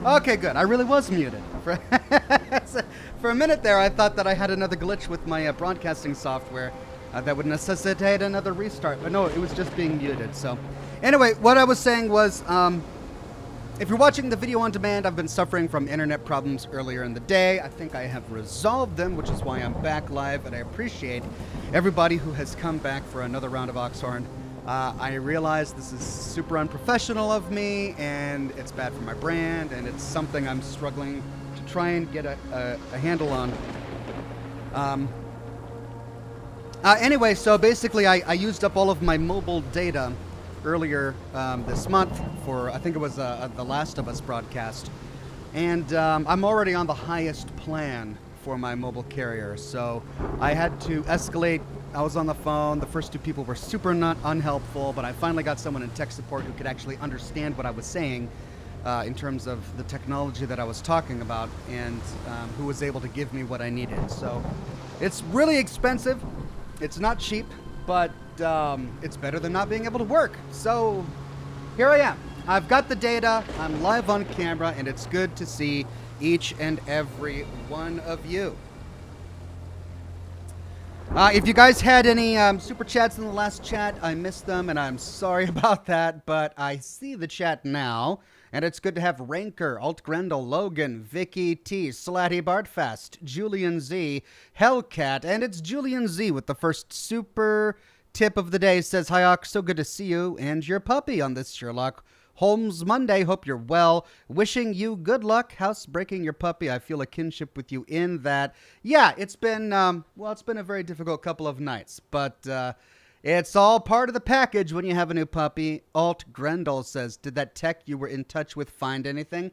Okay, good. I really was muted. For a minute there, I thought that I had another glitch with my broadcasting software that would necessitate another restart. But no, it was just being muted. So, anyway, what I was saying was, if you're watching the video on demand, I've been suffering from internet problems earlier in the day. I think I have resolved them, which is why I'm back live, and I appreciate everybody who has come back for another round of Oxhorn. I realize this is super unprofessional of me, and it's bad for my brand, and it's something I'm struggling to try and get a handle on. Anyway, so basically I used up all of my mobile data earlier this month for, I think it was the Last of Us broadcast, and I'm already on the highest plan for my mobile carrier, so I had to escalate. I was on the phone. The first two people were super not unhelpful, but I finally got someone in tech support who could actually understand what I was saying in terms of the technology that I was talking about, and who was able to give me what I needed. So it's really expensive. It's not cheap, but it's better than not being able to work. So here I am. I've got the data. I'm live on camera, and it's good to see each and every one of you. If you guys had any super chats in the last chat, I missed them, and I'm sorry about that, but I see the chat now, and it's good to have Ranker, Alt Grendel, Logan, Vicky T, Slatty Bartfast, Julian Z, Hellcat, and it's Julian Z with the first super tip of the day. Says, "Hi, Ox, so good to see you and your puppy on this Sherlock Holmes Monday. Hope you're well. Wishing you good luck housebreaking your puppy. I feel a kinship with you in that." Yeah, it's been, it's been a very difficult couple of nights, but it's all part of the package when you have a new puppy. Alt Grendel says, "Did that tech you were in touch with find anything?"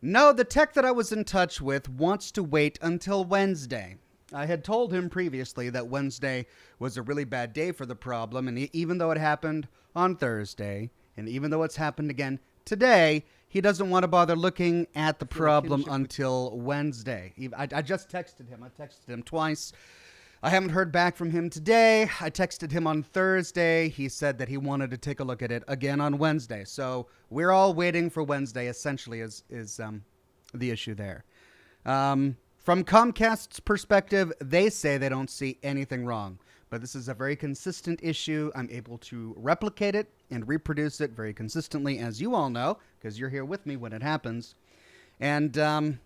No, the tech that I was in touch with wants to wait until Wednesday. I had told him previously that Wednesday was a really bad day for the problem, and even though it happened on Thursday, and even though it's happened again today, he doesn't want to bother looking at the problem until Wednesday. I just texted him. I texted him twice. I haven't heard back from him today. I texted him on Thursday. He said that he wanted to take a look at it again on Wednesday. So we're all waiting for Wednesday, essentially, is the issue there. From Comcast's perspective, they say they don't see anything wrong. But this is a very consistent issue. I'm able to replicate it and reproduce it very consistently, as you all know, because you're here with me when it happens. And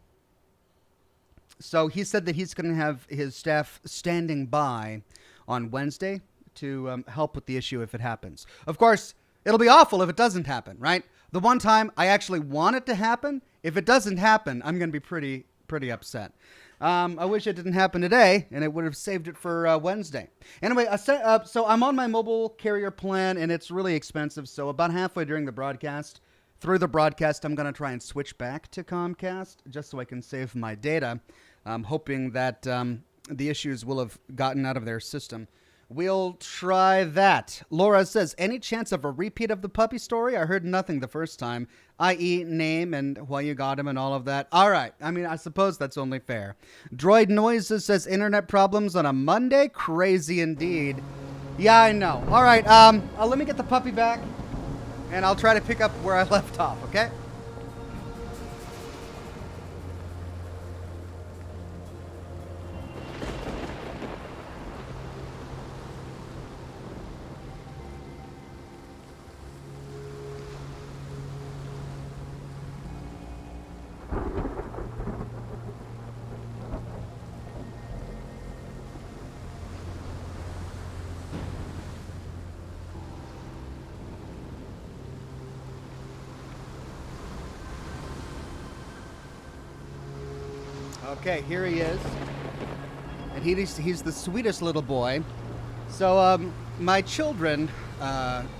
so he said that he's going to have his staff standing by on Wednesday to help with the issue if it happens. Of course, it'll be awful if it doesn't happen, right? The one time I actually want it to happen, if it doesn't happen, I'm going to be pretty upset. I wish it didn't happen today, and it would have saved it for Wednesday. Anyway, so I'm on my mobile carrier plan, and it's really expensive. So about halfway through the broadcast, I'm going to try and switch back to Comcast just so I can save my data. I'm hoping that the issues will have gotten out of their system. We'll try that. Laura says, "Any chance of a repeat of the puppy story? I heard nothing the first time, i.e. name and why you got him and all of that." All right. I mean, I suppose that's only fair. Droid Noises says, "Internet problems on a Monday? Crazy indeed." Yeah, I know. All right. Let me get the puppy back, and I'll try to pick up where I left off, okay? Okay, here he is. And he's the sweetest little boy. So, my children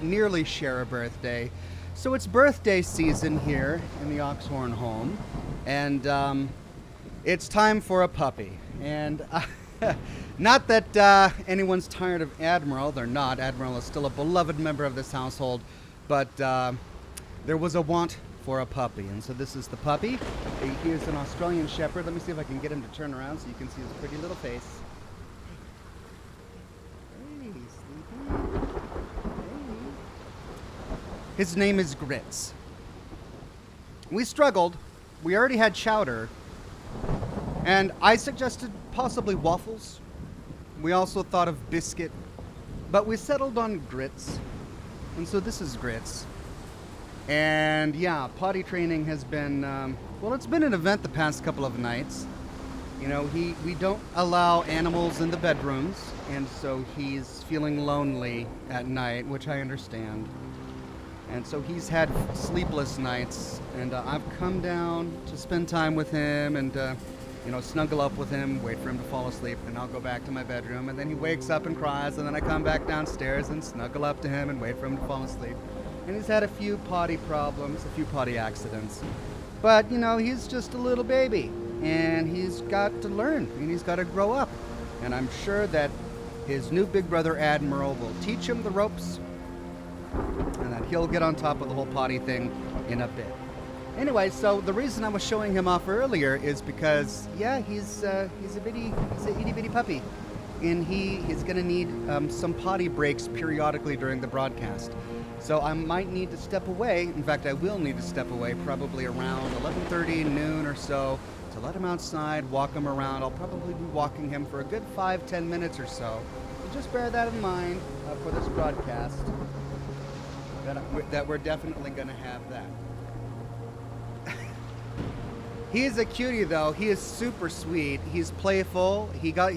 nearly share a birthday. So it's birthday season here in the Oxhorn home. And it's time for a puppy. And not that anyone's tired of Admiral. They're not. Admiral is still a beloved member of this household. But there was a want for a puppy, and so this is the puppy. He is an Australian Shepherd. Let me see if I can get him to turn around so you can see his pretty little face. Hey, sleepy. Hey. His name is Grits. We struggled we already had chowder, and I suggested possibly waffles. We also thought of biscuit, but we settled on grits, and so this is grits. And yeah, potty training has been, well, it's been an event the past couple of nights. You know, we don't allow animals in the bedrooms, and so he's feeling lonely at night, which I understand. And so he's had sleepless nights, and I've come down to spend time with him and, you know, snuggle up with him, wait for him to fall asleep, and I'll go back to my bedroom, and then he wakes up and cries, and then I come back downstairs and snuggle up to him and wait for him to fall asleep. And he's had a few potty problems, a few potty accidents. But, you know, he's just a little baby, and he's got to learn, and he's got to grow up. And I'm sure that his new big brother, Admiral, will teach him the ropes, and that he'll get on top of the whole potty thing in a bit. Anyway, so the reason I was showing him off earlier is because, yeah, he's a itty bitty puppy, and he's gonna need some potty breaks periodically during the broadcast. So I might need to step away. In fact, I will need to step away probably around 11:30, noon or so to let him outside, walk him around. I'll probably be walking him for a good 5-10 minutes or so. So just bear that in mind for this broadcast, that we're definitely going to have that. He is a cutie, though. He is super sweet. He's playful. He got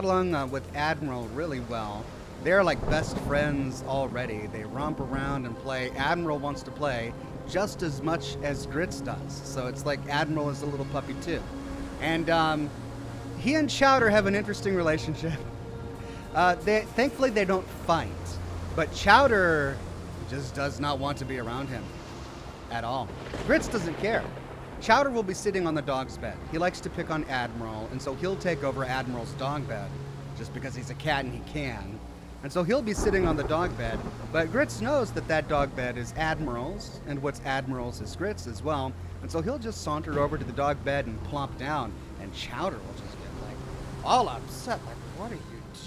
along with Admiral really well. They're like best friends already. They romp around and play. Admiral wants to play just as much as Grits does. So it's like Admiral is a little puppy too. And he and Chowder have an interesting relationship. Thankfully they don't fight, but Chowder just does not want to be around him at all. Grits doesn't care. Chowder will be sitting on the dog's bed. He likes to pick on Admiral, and so he'll take over Admiral's dog bed just because he's a cat and he can. And so he'll be sitting on the dog bed, but Grits knows that that dog bed is Admiral's, and what's Admiral's is Grits as well. And so he'll just saunter over to the dog bed and plop down, and Chowder will just get like all upset, like, what are you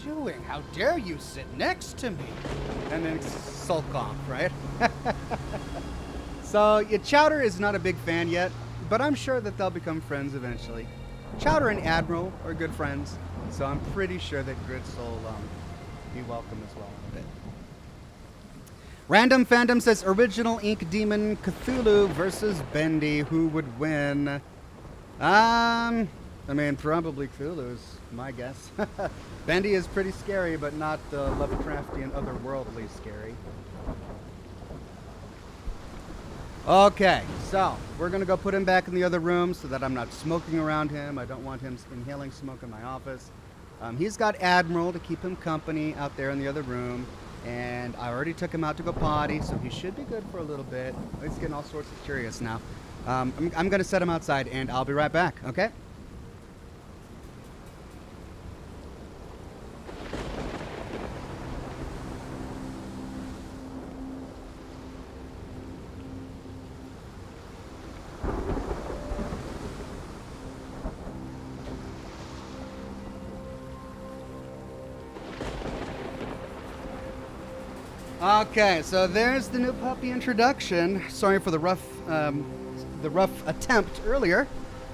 doing? How dare you sit next to me? And then sulk off, right? So yeah, Chowder is not a big fan yet, but I'm sure that they'll become friends eventually. Chowder and Admiral are good friends, so I'm pretty sure that Grits will be welcome as well in a bit. Random Fandom says original Ink Demon Cthulhu versus Bendy. Who would win? I mean, probably Cthulhu's my guess. Bendy is pretty scary, but not Lovecraftian otherworldly scary. Okay, so we're gonna go put him back in the other room so that I'm not smoking around him. I don't want him inhaling smoke in my office. He's got Admiral to keep him company out there in the other room, and I already took him out to go potty, so he should be good for a little bit. He's getting all sorts of curious now. I'm going to set him outside, and I'll be right back, okay? Okay, so there's the new puppy introduction. Sorry for the rough attempt earlier,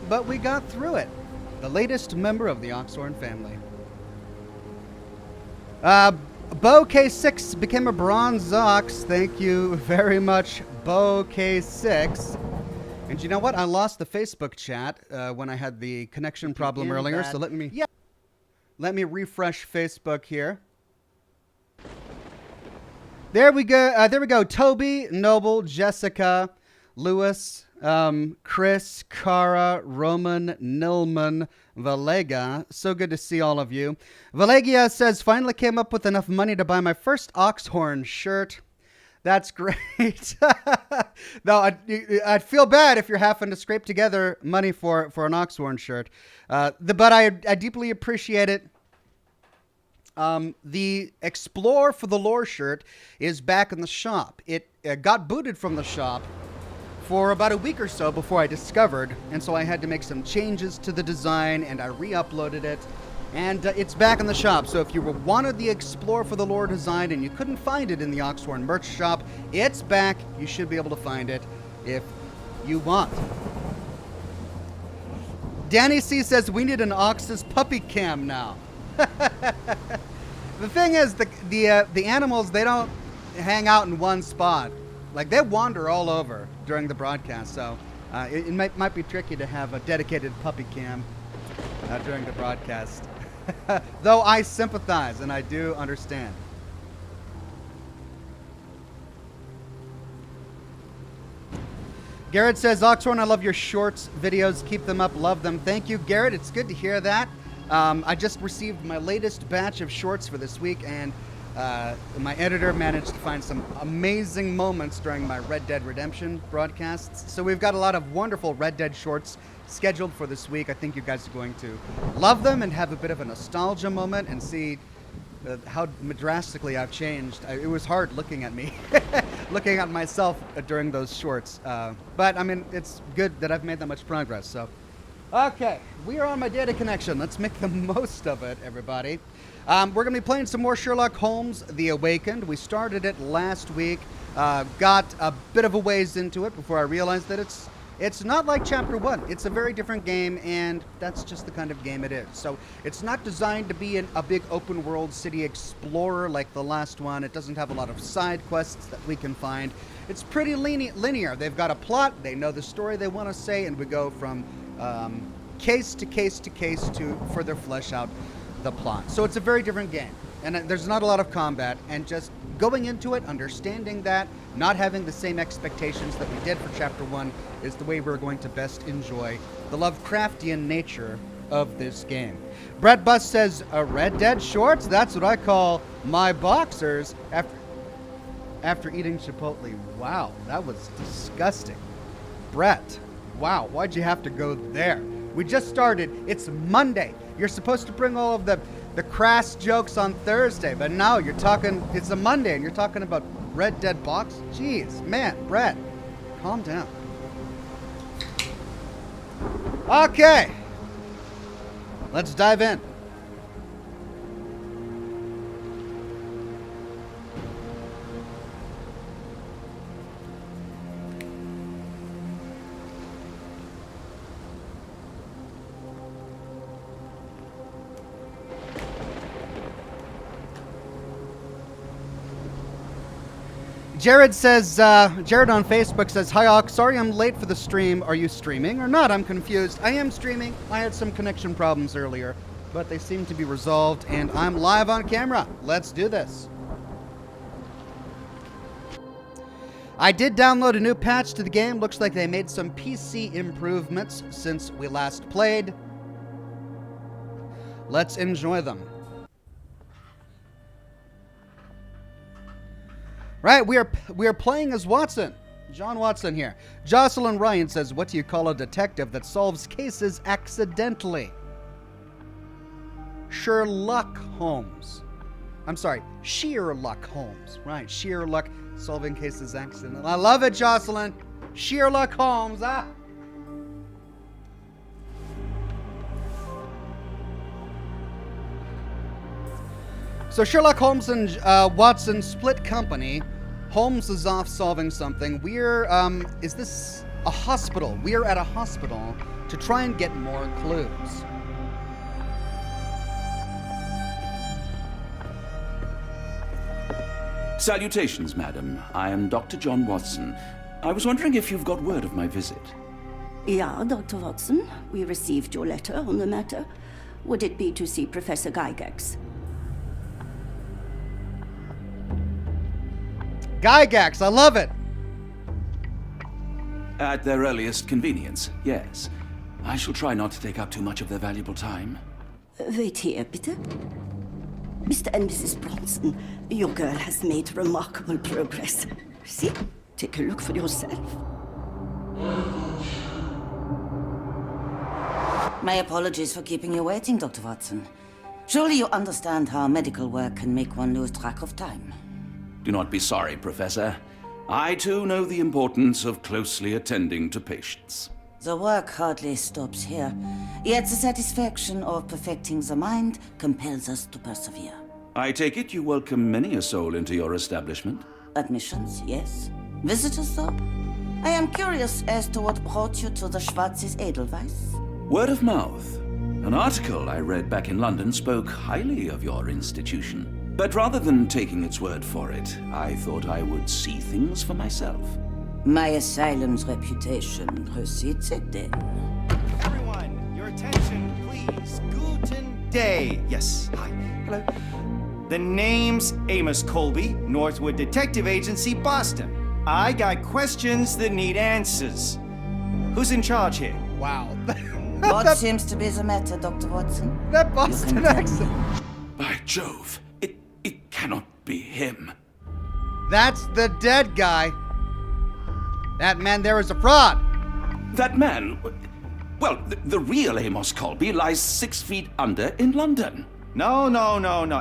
but we got through it. The latest member of the Oxhorn family. Bo K6 became a bronze ox. Thank you very much, Bo K6. And you know what? I lost the Facebook chat when I had the connection problem earlier. So let me refresh Facebook here. There we go. There we go. Toby, Noble, Jessica, Lewis, Chris, Cara, Roman, Nilman, Valega. So good to see all of you. Valegia says, finally came up with enough money to buy my first Oxhorn shirt. That's great. No, I'd feel bad if you're having to scrape together money for an Oxhorn shirt. But I deeply appreciate it. The Explore for the Lore shirt is back in the shop. It got booted from the shop for about a week or so before I discovered, and so I had to make some changes to the design, and I re-uploaded it, and it's back in the shop. So if you wanted the Explore for the Lore design and you couldn't find it in the Oxhorn merch shop, it's back. You should be able to find it if you want. Danny C says we need an Ox's puppy cam now. The thing is, the animals, they don't hang out in one spot. Like, they wander all over during the broadcast, so it might be tricky to have a dedicated puppy cam during the broadcast. Though I sympathize and I do understand. Garrett says, Oxhorn, I love your shorts videos. Keep them up. Love them. Thank you, Garrett. It's good to hear that. I just received my latest batch of shorts for this week, and my editor managed to find some amazing moments during my Red Dead Redemption broadcasts. So we've got a lot of wonderful Red Dead shorts scheduled for this week. I think you guys are going to love them and have a bit of a nostalgia moment and see how drastically I've changed. It was hard looking at me, looking at myself during those shorts. But I mean, it's good that I've made that much progress. So, okay, we are on my data connection. Let's make the most of it, everybody. We're going to be playing some more Sherlock Holmes: The Awakened. We started it last week, got a bit of a ways into it before I realized that it's not like Chapter 1. It's a very different game, and that's just the kind of game it is. So it's not designed to be a big open-world city explorer like the last one. It doesn't have a lot of side quests that we can find. It's pretty linear. They've got a plot, they know the story they want to say, and we go from case to case to case to further flesh out the plot. So it's a very different game. And there's not a lot of combat, and just going into it, understanding that, not having the same expectations that we did for Chapter 1 is the way we're going to best enjoy the Lovecraftian nature of this game. Brett Bus says, Red Dead shorts? That's what I call my boxers after eating Chipotle. Wow, that was disgusting. Brett, wow, why'd you have to go there? We just started. It's Monday. You're supposed to bring all of the crass jokes on Thursday, but now you're talking, it's a Monday and you're talking about Red Dead box? Jeez, man, Brett, calm down. Okay, let's dive in. Jared says, Jared on Facebook says, Hi, Ox. Sorry I'm late for the stream. Are you streaming or not? I'm confused. I am streaming. I had some connection problems earlier, but they seem to be resolved, and I'm live on camera. Let's do this. I did download a new patch to the game. Looks like they made some PC improvements since we last played. Let's enjoy them. Right, we are playing as Watson. John Watson here. Jocelyn Ryan says, what do you call a detective that solves cases accidentally? Sherlock Holmes. I'm sorry, Sherlock Holmes. Right, Sherlock solving cases accidentally. I love it, Jocelyn. Sherlock Holmes, ah. So Sherlock Holmes and Watson split company. Holmes is off solving something. Is this a hospital? We're at a hospital to try and get more clues. Salutations, madam. I am Dr. John Watson. I was wondering if you've got word of my visit. Yeah, Dr. Watson. We received your letter on the matter. Would it be to see Professor Gygax? Gygax, I love it. At their earliest convenience, yes. I shall try not to take up too much of their valuable time. Wait here, bitte. Mr. and Mrs. Bronson, your girl has made remarkable progress. See? Take a look for yourself. My apologies for keeping you waiting, Dr. Watson. Surely you understand how medical work can make one lose track of time. Do not be sorry, Professor. I too know the importance of closely attending to patients. The work hardly stops here, yet the satisfaction of perfecting the mind compels us to persevere. I take it you welcome many a soul into your establishment? Admissions, yes. Visitors, though? I am curious as to what brought you to the Schwarzes Edelweiss. Word of mouth. An article I read back in London spoke highly of your institution. But rather than taking its word for it, I thought I would see things for myself. My asylum's reputation precedes it then. Everyone, your attention, please. Guten Day. Yes, hi. Hello. The name's Amos Colby, Northwood Detective Agency, Boston. I got questions that need answers. Who's in charge here? Wow. What seems to be the matter, Dr. Watson? That Boston tell me. accent. By Jove, it cannot be him. That's the dead guy. That man there is a fraud. That man, well, the real Amos Colby lies 6 feet under in London. No.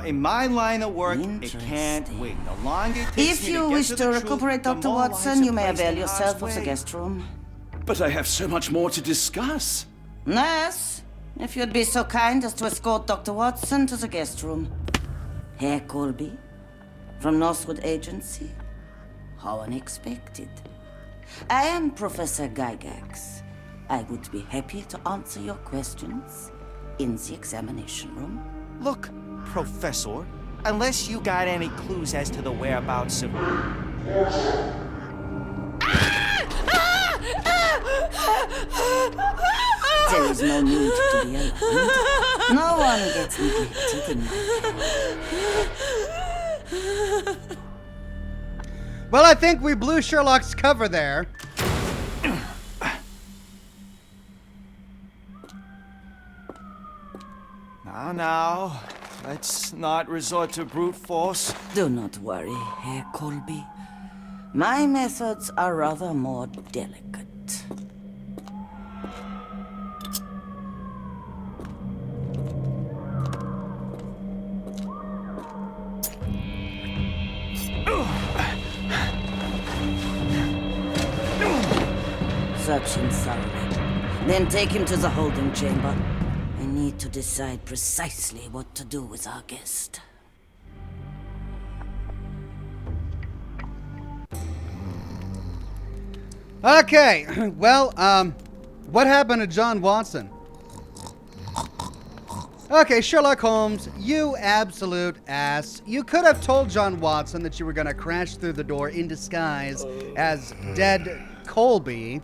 In my line of work, it can't Interesting. wait. The longer it takes If me you to get wish to to the truth, recuperate, the Dr. more Watson, lives you are may placed avail in yourself harm's of the way. guest room. But I have so much more to discuss. Nurse, if you'd be so kind as to escort Dr. Watson to the guest room. Herr Colby, from Northwood Agency. How unexpected. I am Professor Gygax. I would be happy to answer your questions in the examination room. Look, Professor, unless you got any clues as to the whereabouts of... There is no need to be alarmed. No one gets neglected in my care. Well, I think we blew Sherlock's cover there. Now, let's not resort to brute force. Do not worry, Herr Colby. My methods are rather more delicate. Search him thoroughly. Then take him to the holding chamber. I need to decide precisely what to do with our guest. Okay, well, what happened to John Watson? Okay, Sherlock Holmes, you absolute ass. You could have told John Watson that you were gonna crash through the door in disguise as dead Colby,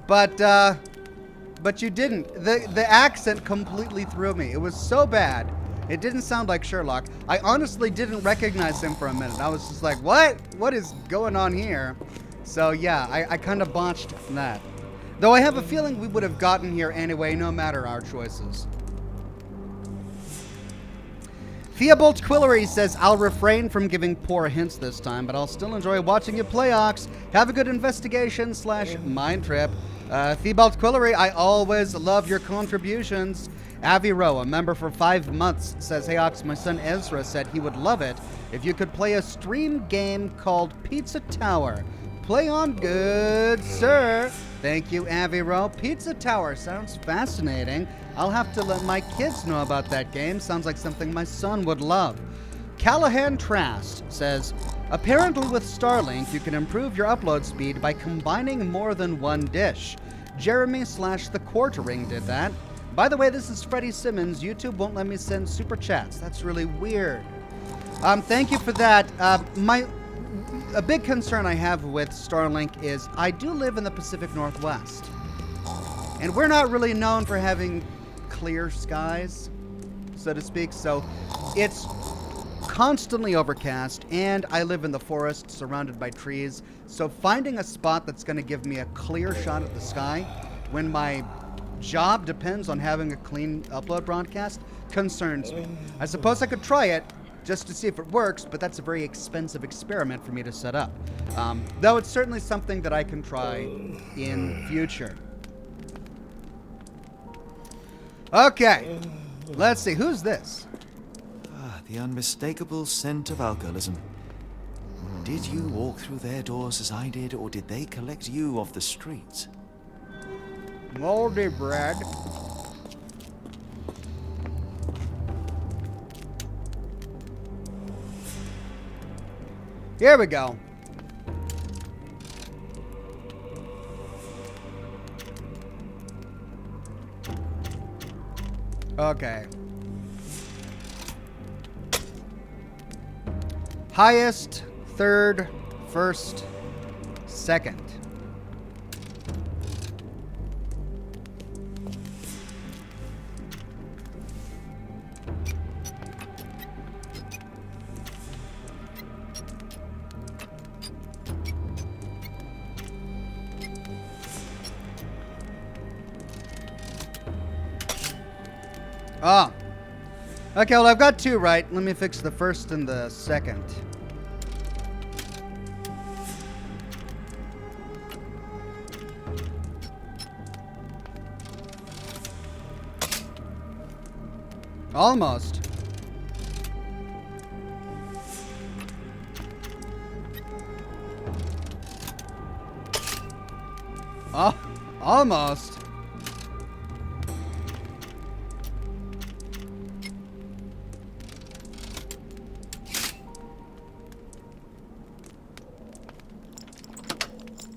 but you didn't. The accent completely threw me. It was so bad. It didn't sound like Sherlock. I honestly didn't recognize him for a minute. I was just like, what? What is going on here? So yeah, I kind of botched that. Though I have a feeling we would have gotten here anyway, no matter our choices. Theobald Quillery says, I'll refrain from giving poor hints this time, but I'll still enjoy watching you play Ox. Have a good investigation / mind trip. Theobald Quillery, I always love your contributions. Avi Rowe, a member for 5 months, says, Hey Ox, my son Ezra said he would love it if you could play a stream game called Pizza Tower. Play on, good sir. Thank you, Avi Rowe. Pizza Tower sounds fascinating. I'll have to let my kids know about that game. Sounds like something my son would love. Callahan Trask says, apparently with Starlink, you can improve your upload speed by combining more than one dish. Jeremy / the Quartering did that. By the way, this is Freddie Simmons. YouTube won't let me send super chats. That's really weird. Thank you for that. A big concern I have with Starlink is I do live in the Pacific Northwest. And we're not really known for having clear skies, so to speak. So it's constantly overcast, and I live in the forest surrounded by trees. So finding a spot that's going to give me a clear shot at the sky when my job depends on having a clean upload broadcast concerns me. I suppose I could try it just to see if it works, but that's a very expensive experiment for me to set up. Though it's certainly something that I can try in future. Okay, let's see, who's this? The unmistakable scent of alcoholism. Did you walk through their doors as I did, or did they collect you off the streets? Moldy bread. Here we go. Okay. Highest, third, first, second. Ah. Okay, well, I've got two right. Let me fix the first and the second. Almost. Oh, almost.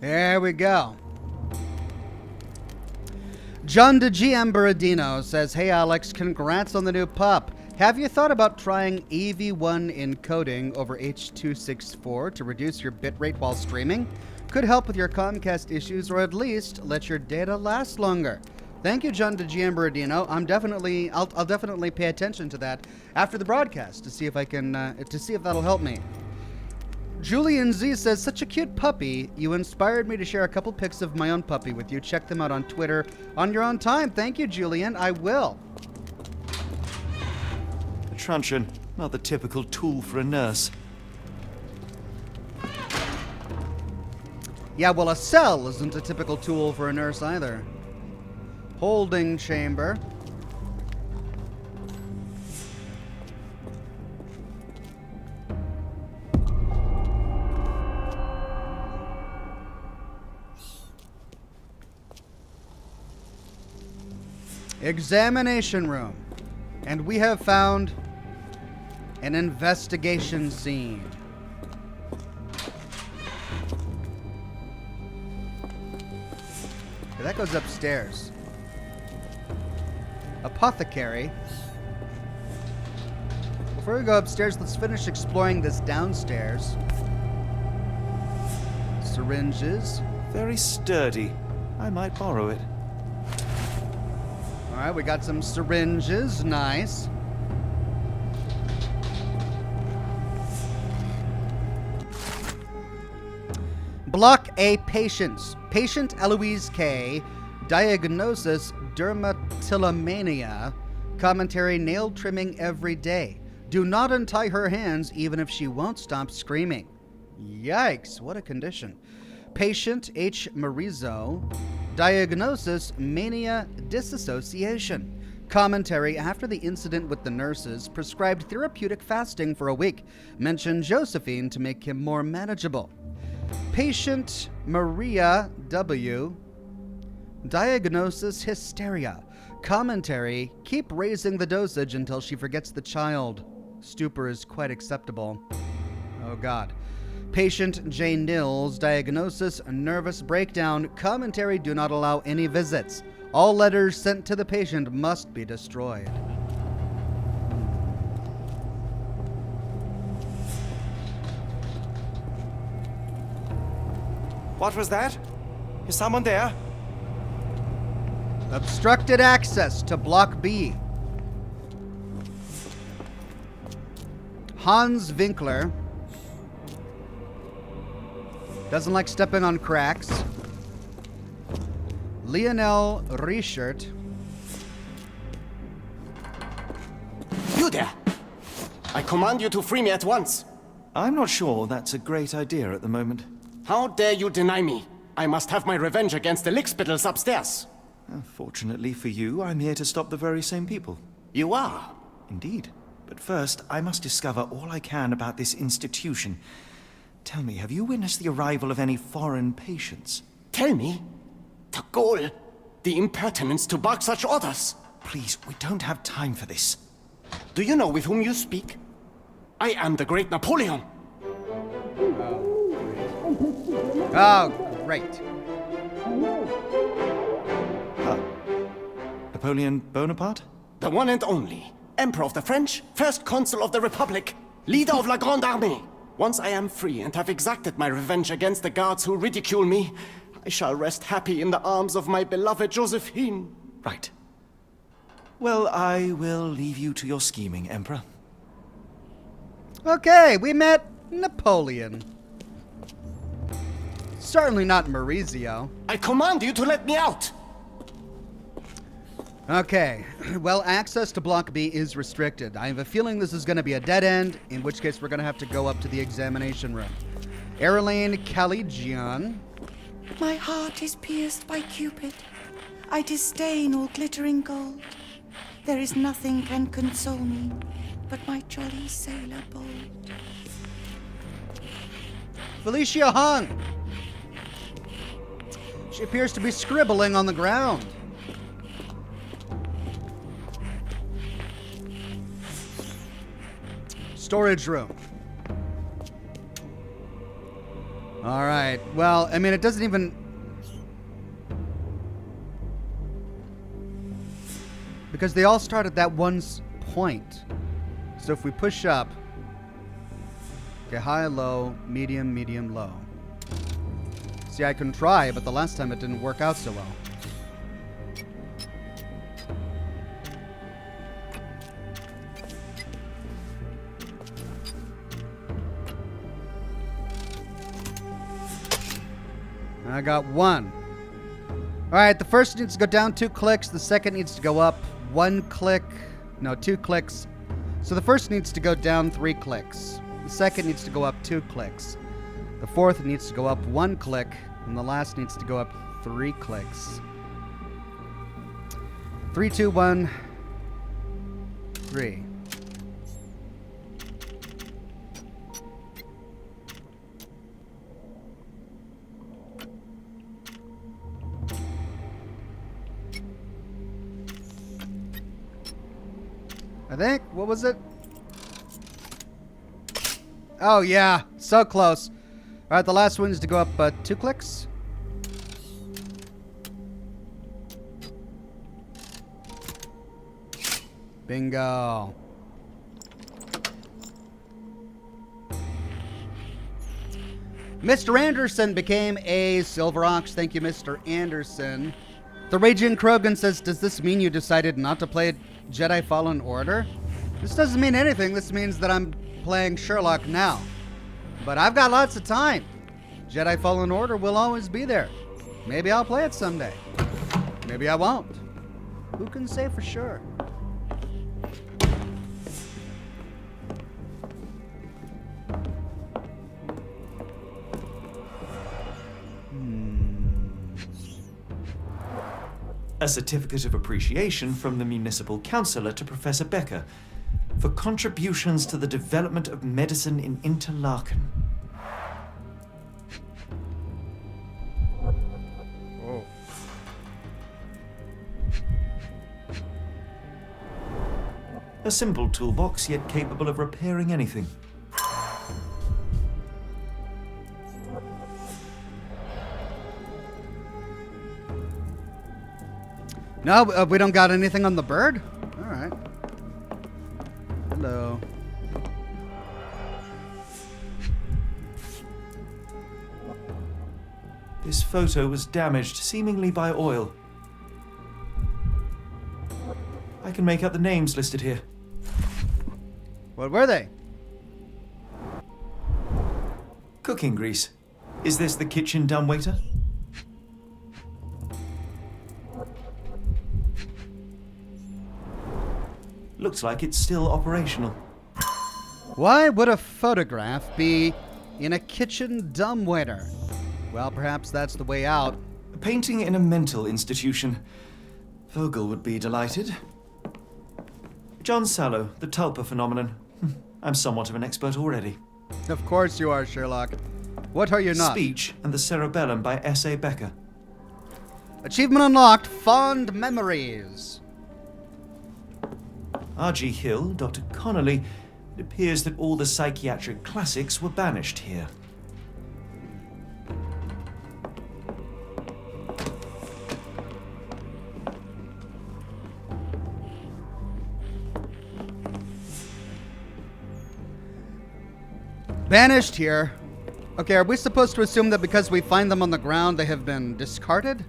There we go. John de GM Borodino says, "Hey Alex, congrats on the new pup. Have you thought about trying AV1 encoding over H.264 to reduce your bitrate while streaming? Could help with your Comcast issues, or at least let your data last longer." Thank you, John de GM Borodino. I'll definitely pay attention to that after the broadcast to see if I can to see if that'll help me. Julian Z says, "Such a cute puppy. You inspired me to share a couple pics of my own puppy with you. Check them out on Twitter on your own time." Thank you, Julian. I will. A truncheon, not the typical tool for a nurse. Yeah, well, a cell isn't a typical tool for a nurse either. Holding chamber. Examination room. And we have found an investigation scene. Okay, that goes upstairs. Apothecary. Before we go upstairs, let's finish exploring this downstairs. Syringes. Very sturdy. I might borrow it. All right, we got some syringes. Nice. Block A patients. Patient Eloise K. Diagnosis dermatillomania. Commentary: nail trimming every day. Do not untie her hands even if she won't stop screaming. Yikes, what a condition. Patient H. Marizo. Diagnosis: mania disassociation. Commentary: after the incident with the nurses, prescribed therapeutic fasting for a week. Mentioned Josephine to make him more manageable. Patient Maria W. Diagnosis: hysteria. Commentary: keep raising the dosage until she forgets the child. Stupor is quite acceptable. Oh God. Patient J. Nils. Diagnosis: nervous breakdown. Commentary: do not allow any visits. All letters sent to the patient must be destroyed. What was that? Is someone there? Obstructed access to Block B. Hans Winkler. Doesn't like stepping on cracks. Lionel Reichert. You there! I command you to free me at once. I'm not sure that's a great idea at the moment. How dare you deny me? I must have my revenge against the lickspittles upstairs. Fortunately for you, I'm here to stop the very same people. You are? Indeed. But first, I must discover all I can about this institution. Tell me, have you witnessed the arrival of any foreign patients? Tell me? The gall, the impertinence to bark such orders. Please, we don't have time for this. Do you know with whom you speak? I am the great Napoleon. Oh, great. Huh. Napoleon Bonaparte? the one and only, Emperor of the French, First Consul of the Republic, leader of La Grande Armée. Once I am free and have exacted my revenge against the guards who ridicule me, I shall rest happy in the arms of my beloved Josephine. Right. Well, I will leave you to your scheming, Emperor. Okay, we met Napoleon. Certainly not Maurizio. I command you to let me out! Okay, well, access to Block B is restricted. I have a feeling this is going to be a dead end, in which case we're going to have to go up to the examination room. Airlane Caligian. My heart is pierced by Cupid. I disdain all glittering gold. There is nothing can console me but my jolly sailor bold. Felicia Hung. She appears to be scribbling on the ground. Storage room. All right. Well, I mean, it doesn't even... Because they all start at that one point. So if we push up... Okay, high, low, medium, medium, low. See, I can try, but the last time it didn't work out so well. I got one. All right, the first needs to go down 2 clicks. The second needs to go up 1 click. No, 2 clicks. So the first needs to go down 3 clicks. The second needs to go up 2 clicks. The fourth needs to go up 1 click. And the last needs to go up 3 clicks. 3, 2, 1, 3. I think. What was it? Oh, yeah. So close. All right, the last one is to go up 2 clicks. Bingo. Mr. Anderson became a Silver Ox. Thank you, Mr. Anderson. The Raging Krogan says, does this mean you decided not to play Jedi Fallen Order? This doesn't mean anything. This means that I'm playing Sherlock now. But I've got lots of time. Jedi Fallen Order will always be there. Maybe I'll play it someday. Maybe I won't. Who can say for sure? A certificate of appreciation from the municipal councillor to Professor Becker for contributions to the development of medicine in Interlaken. Oh. A simple toolbox, yet capable of repairing anything. No, we don't got anything on the bird? All right. Hello. This photo was damaged, seemingly by oil. I can make out the names listed here. What were they? Cooking grease. Is this the kitchen dumbwaiter? Looks like it's still operational. Why would a photograph be in a kitchen dumbwaiter? Well, perhaps that's the way out. A painting in a mental institution. Vogel would be delighted. John Sallow, the Tulpa phenomenon. I'm somewhat of an expert already. Of course you are, Sherlock. What are you not? Speech and the Cerebellum by S.A. Becker. Achievement unlocked. Fond memories. R.G. Hill, Dr. Connolly. It appears that all the psychiatric classics were banished here. Banished here. Okay, are we supposed to assume that because we find them on the ground, they have been discarded?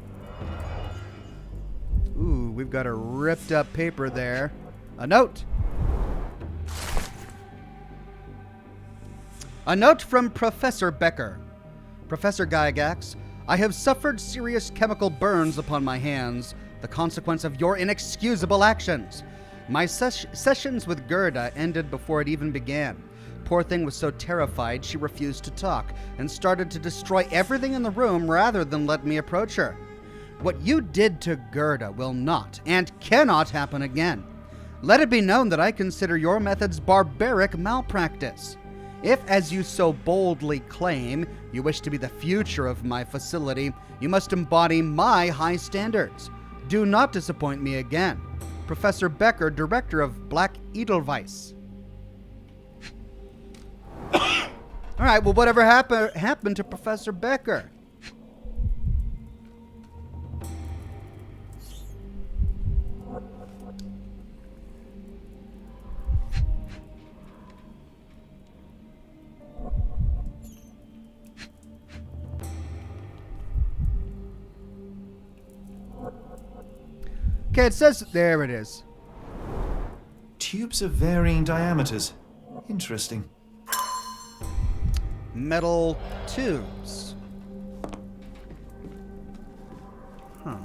Ooh, we've got a ripped up paper there. A note. A note from Professor Becker. Professor Gygax, I have suffered serious chemical burns upon my hands, the consequence of your inexcusable actions. My sessions with Gerda ended before it even began. Poor thing was so terrified she refused to talk and started to destroy everything in the room rather than let me approach her. What you did to Gerda will not and cannot happen again. Let it be known that I consider your methods barbaric malpractice. If, as you so boldly claim, you wish to be the future of my facility, you must embody my high standards. Do not disappoint me again. Professor Becker, Director of Black Edelweiss. All right, well, whatever happened to Professor Becker? Okay, it says, there it is. Tubes of varying diameters. Interesting. Metal tubes. Huh.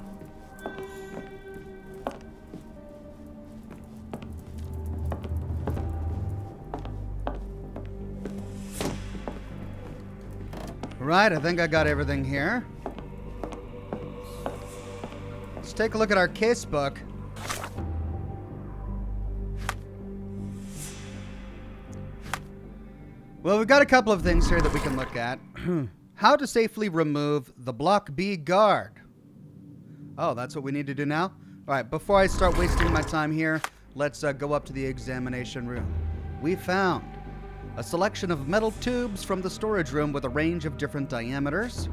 Right, I think I got everything here. Let's take a look at our casebook. Well, we've got a couple of things here that we can look at. How to safely remove the Block B guard. Oh, that's what we need to do now? All right, before I start wasting my time here, let's go up to the examination room. We found a selection of metal tubes from the storage room with a range of different diameters.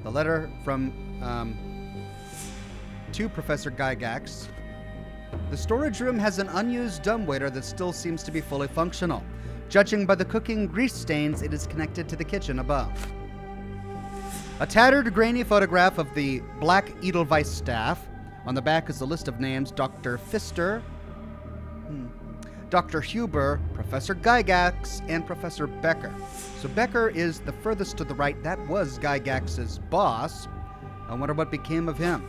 The letter from to Professor Gygax. The storage room has an unused dumbwaiter that still seems to be fully functional. Judging by the cooking grease stains, it is connected to the kitchen above. A tattered, grainy photograph of the Black Edelweiss staff. On the back is a list of names: Dr. Pfister, Dr. Huber, Professor Gygax, and Professor Becker. So Becker is the furthest to the right. That was Gygax's boss. I wonder what became of him.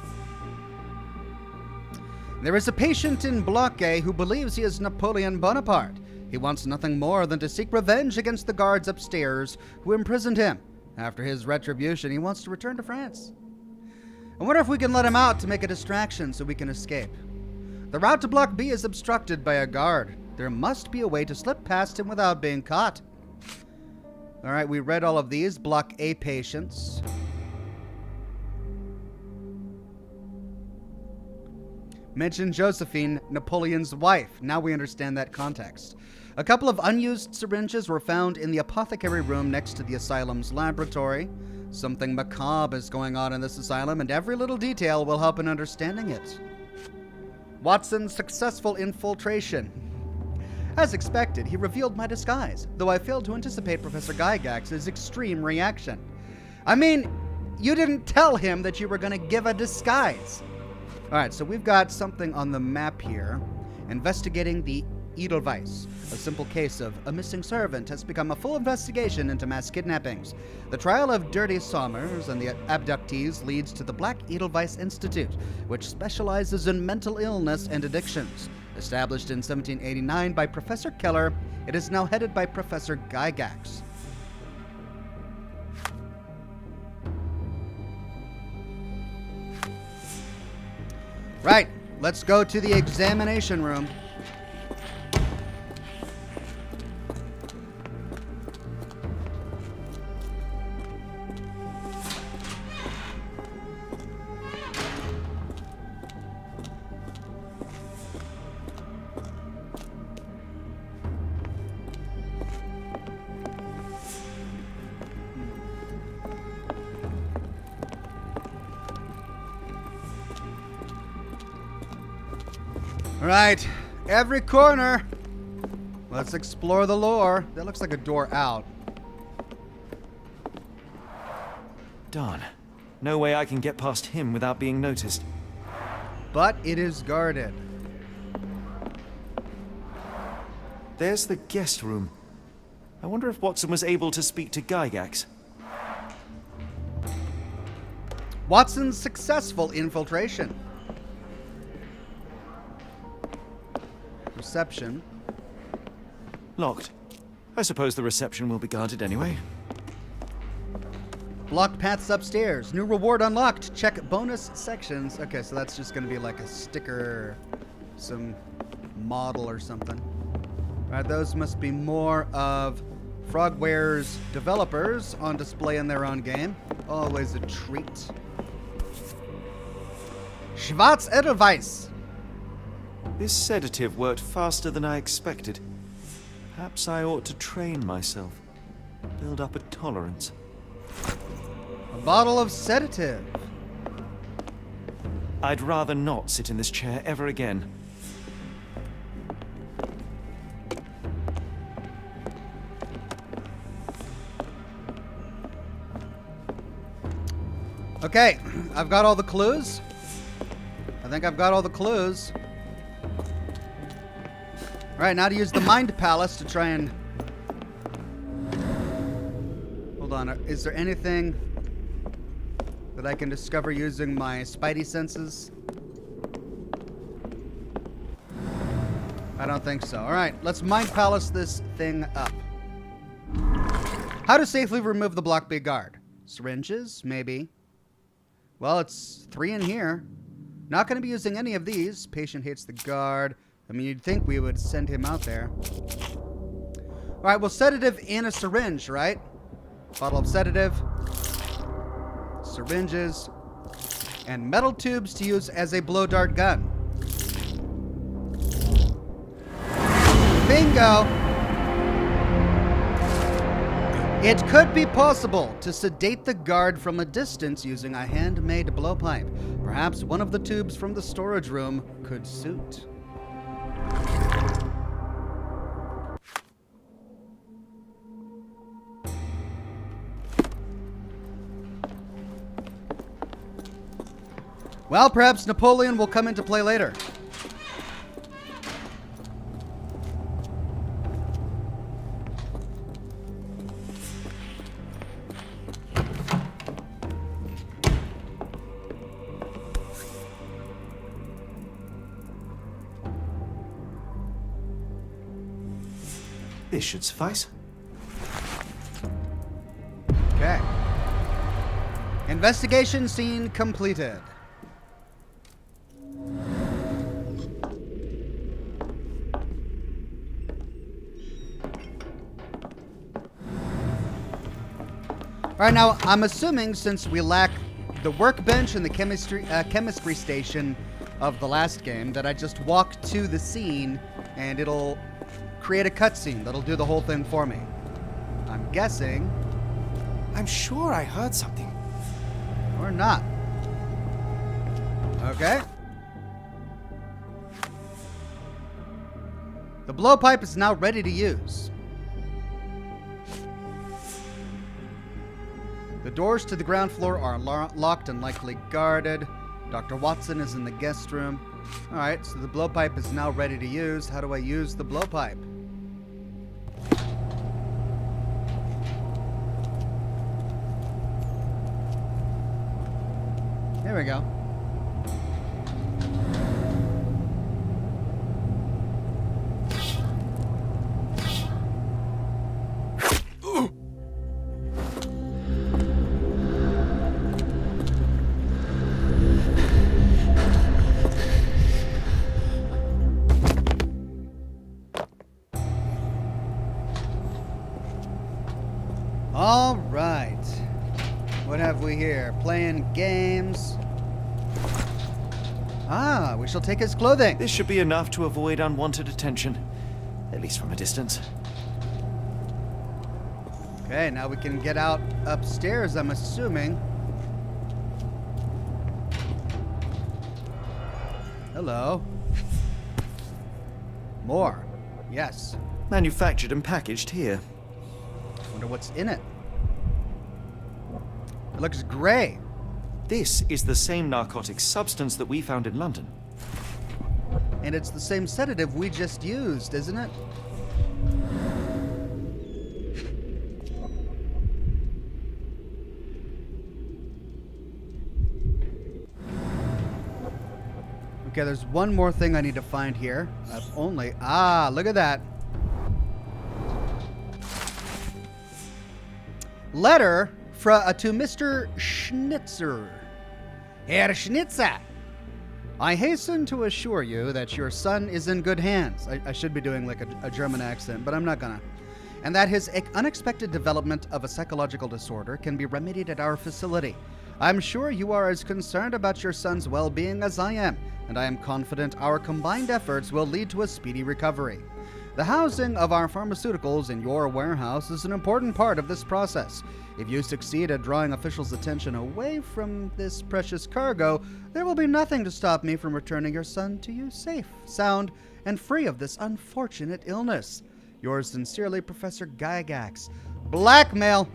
There is a patient in Block A who believes he is Napoleon Bonaparte. He wants nothing more than to seek revenge against the guards upstairs who imprisoned him. After his retribution, he wants to return to France. I wonder if we can let him out to make a distraction so we can escape. The route to Block B is obstructed by a guard. There must be a way to slip past him without being caught. All right, we read all of these. Block A patients. Mention Josephine, Napoleon's wife. Now we understand that context. A couple of unused syringes were found in the apothecary room next to the asylum's laboratory. Something macabre is going on in this asylum, and every little detail will help in understanding it. Watson's successful infiltration. As expected, he revealed my disguise, though I failed to anticipate Professor Gygax's extreme reaction. I mean, you didn't tell him that you were going to give a disguise. All right, so we've got something on the map here. Investigating the Edelweiss. A simple case of a missing servant has become a full investigation into mass kidnappings. The trial of Dirty Sommers and the abductees leads to the Black Edelweiss Institute, which specializes in mental illness and addictions. Established in 1789 by Professor Keller, it is now headed by Professor Gygax. Right, let's go to the examination room. All right, every corner. Let's explore the lore. That looks like a door out. Darn. No way I can get past him without being noticed. But it is guarded. There's the guest room. I wonder if Watson was able to speak to Gygax. Watson's successful infiltration. Reception. Locked. I suppose the reception will be guarded anyway. Blocked paths upstairs. New reward unlocked. Check bonus sections. Okay, so that's just going to be like a sticker, some model or something. All right, those must be more of Frogware's developers on display in their own game. Always a treat. Schwarz Edelweiss. This sedative worked faster than I expected. Perhaps I ought to train myself. Build up a tolerance. A bottle of sedative. I'd rather not sit in this chair ever again. Okay, I've got all the clues. I think I've got all the clues. All right, now to use the Mind Palace to try and... Hold on, is there anything that I can discover using my spidey senses? I don't think so. All right, let's Mind Palace this thing up. How to safely remove the Block B guard. Syringes, maybe. Well, it's 3 in here. Not going to be using any of these. Patient hates the guard. I mean, you'd think we would send him out there. All right, well, sedative in a syringe, right? Bottle of sedative. Syringes. And metal tubes to use as a blow dart gun. Bingo! It could be possible to sedate the guard from a distance using a handmade blowpipe. Perhaps one of the tubes from the storage room could suit. Well, perhaps Napoleon will come into play later. This should suffice. Okay. Investigation scene completed. All right, now I'm assuming since we lack the workbench and the chemistry station of the last game, that I just walk to the scene and it'll create a cutscene that'll do the whole thing for me. I'm guessing. I'm sure I heard something. Or not. Okay. The blowpipe is now ready to use. The doors to the ground floor are locked and likely guarded. Dr. Watson is in the guest room. Alright, so the blowpipe is now ready to use. How do I use the blowpipe? There we go. All right. What have we here? Playing games. Ah, we shall take his clothing. This should be enough to avoid unwanted attention, at least from a distance. Okay, now we can get out upstairs, I'm assuming. Hello. More. Yes. Manufactured and packaged here. Wonder what's in it. looks gray. This is the same narcotic substance that we found in London. And it's the same sedative we just used, isn't it? Okay, there's one more thing I need to find here. Look at that. Letter to Mr. Schnitzer. Herr Schnitzer, I hasten to assure you that your son is in good hands. I should be doing like a German accent, but I'm not gonna. And that his unexpected development of a psychological disorder can be remedied at our facility. I'm sure you are as concerned about your son's well-being as I am, and I am confident our combined efforts will lead to a speedy recovery. The housing of our pharmaceuticals in your warehouse is an important part of this process. If you succeed at drawing officials' attention away from this precious cargo, there will be nothing to stop me from returning your son to you safe, sound, and free of this unfortunate illness. Yours sincerely, Professor Gygax. Blackmail!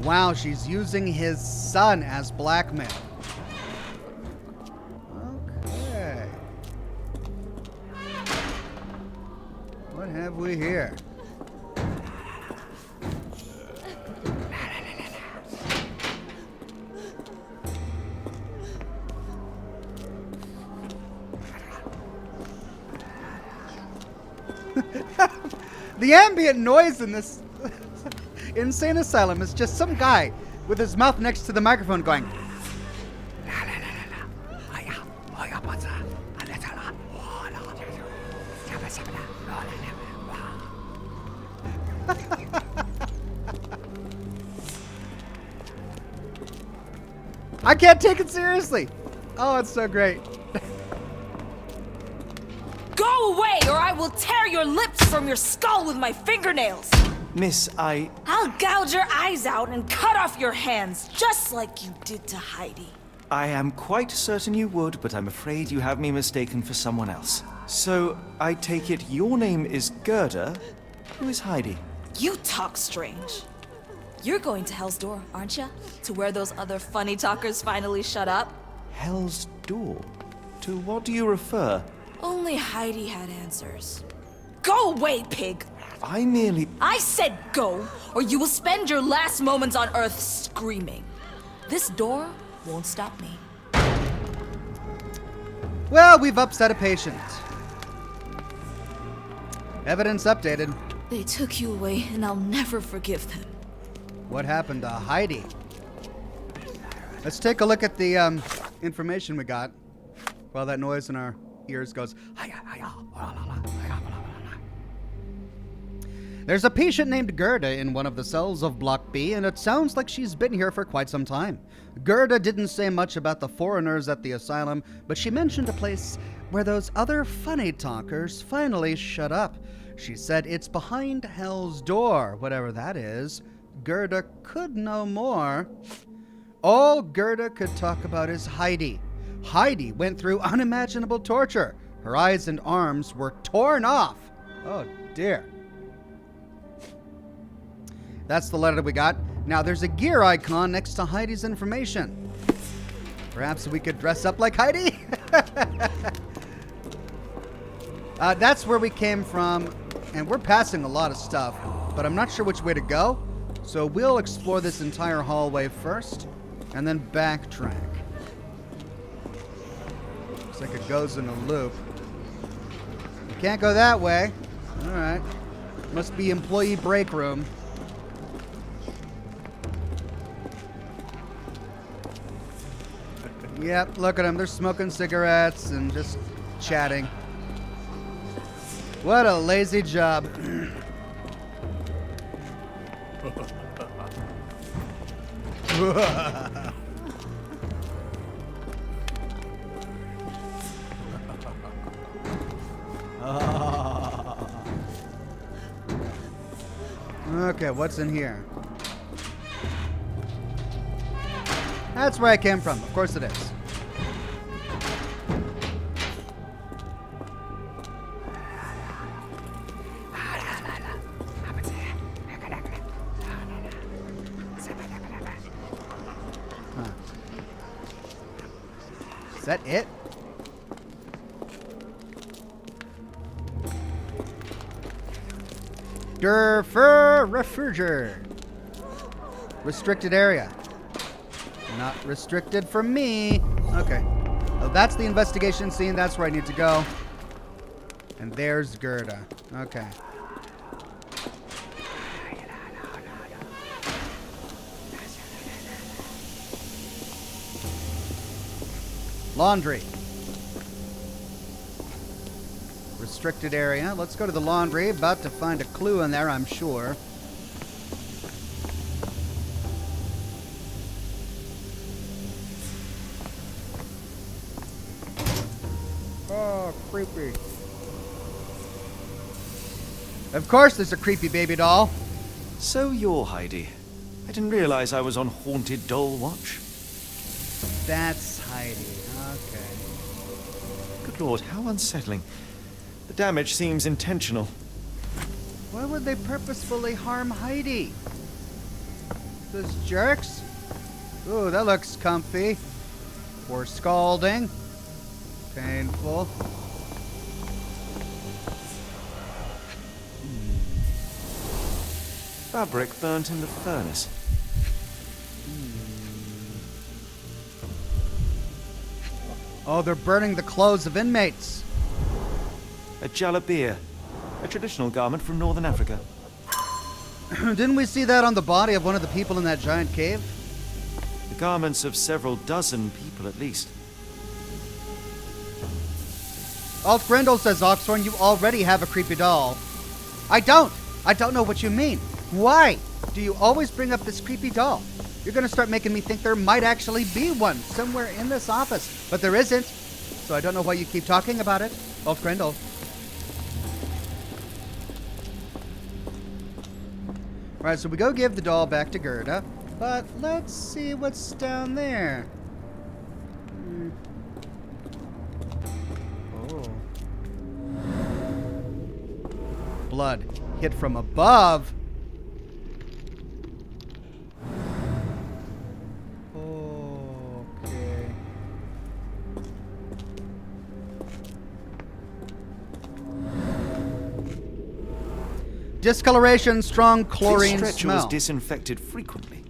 Wow, she's using his son as blackmail. Okay. What have we here? The ambient noise in this insane asylum is just some guy with his mouth next to the microphone going. I can't take it seriously. Oh, it's so great. Go away, or I will tear your lips from your skull with my fingernails. Miss, I'll gouge your eyes out and cut off your hands, just like you did to Heidi. I am quite certain you would, but I'm afraid you have me mistaken for someone else. So, I take it your name is Gerda. Who is Heidi? You talk strange. You're going to Hell's Door, aren't you? To where those other funny talkers finally shut up? Hell's Door? To what do you refer? Only Heidi had answers. Go away, pig! I said go, or you will spend your last moments on Earth screaming. This door won't stop me. Well, we've upset a patient. Evidence updated. They took you away, and I'll never forgive them. What happened to Heidi? Let's take a look at the information we got while that noise in our ears goes. There's a patient named Gerda in one of the cells of Block B, and it sounds like she's been here for quite some time. Gerda didn't say much about the foreigners at the asylum, but she mentioned a place where those other funny talkers finally shut up. She said it's behind Hell's Door, whatever that is. Gerda could know more. All Gerda could talk about is Heidi. Heidi went through unimaginable torture. Her eyes and arms were torn off. Oh, dear. That's the letter we got. Now, there's a gear icon next to Heidi's information. Perhaps we could dress up like Heidi? That's where we came from, and we're passing a lot of stuff, but I'm not sure which way to go. So we'll explore this entire hallway first, and then backtrack. Looks like it goes in a loop. You can't go that way. All right. Must be employee break room. Yep, look at them. They're smoking cigarettes and just chatting. What a lazy job. Okay, what's in here? That's where I came from. Of course it is. Is that it? Refrigerator. Restricted area. Not restricted from me. Okay. Oh, that's the investigation scene. That's where I need to go. And there's Gerda. Okay. Laundry. Restricted area. Let's go to the laundry. About to find a clue in there, I'm sure. Oh, creepy. Of course there's a creepy baby doll. So you're Heidi. I didn't realize I was on Haunted Doll Watch. That's Heidi. Okay. Good lord, how unsettling. The damage seems intentional. Why would they purposefully harm Heidi? Those jerks? Ooh, that looks comfy. Or scalding. Painful. Fabric burnt in the furnace. Oh, they're burning the clothes of inmates. A jalabia, a traditional garment from northern Africa. Didn't we see that on the body of one of the people in that giant cave? The garments of several dozen people at least. Alt Grendel says, Oxhorn, you already have a creepy doll. I don't. I don't know what you mean. Why do you always bring up this creepy doll? You're going to start making me think there might actually be one somewhere in this office. But there isn't. So I don't know why you keep talking about it. Alt Grendel. Alright, so we go give the doll back to Gerda. But let's see what's down there. Oh. Blood hit from above. Okay. Discoloration, strong chlorine This stretcher smell. was disinfected frequently.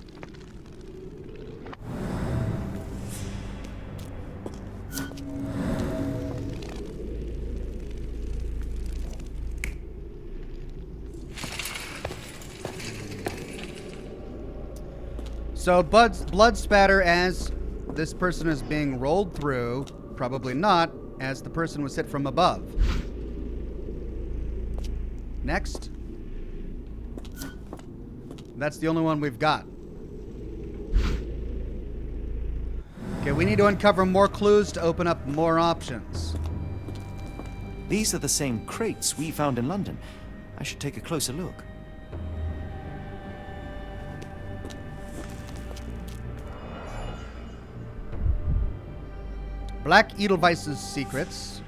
So blood spatter as this person is being rolled through. Probably not, as the person was hit from above. Next. That's the only one we've got. Okay, we need to uncover more clues to open up more options. These are the same crates we found in London. I should take a closer look. Black Edelweiss's secrets.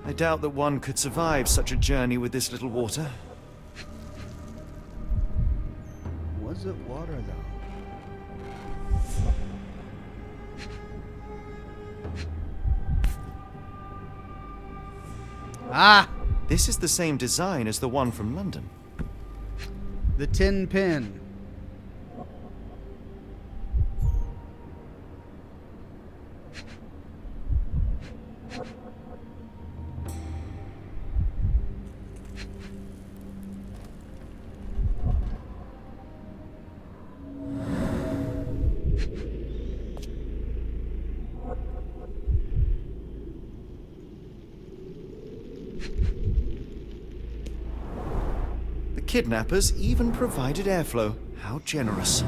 I doubt that one could survive such a journey with this little water. Was it water, though? Ah! This is the same design as the one from London. The tin pin. Kidnappers even provided airflow. How generous.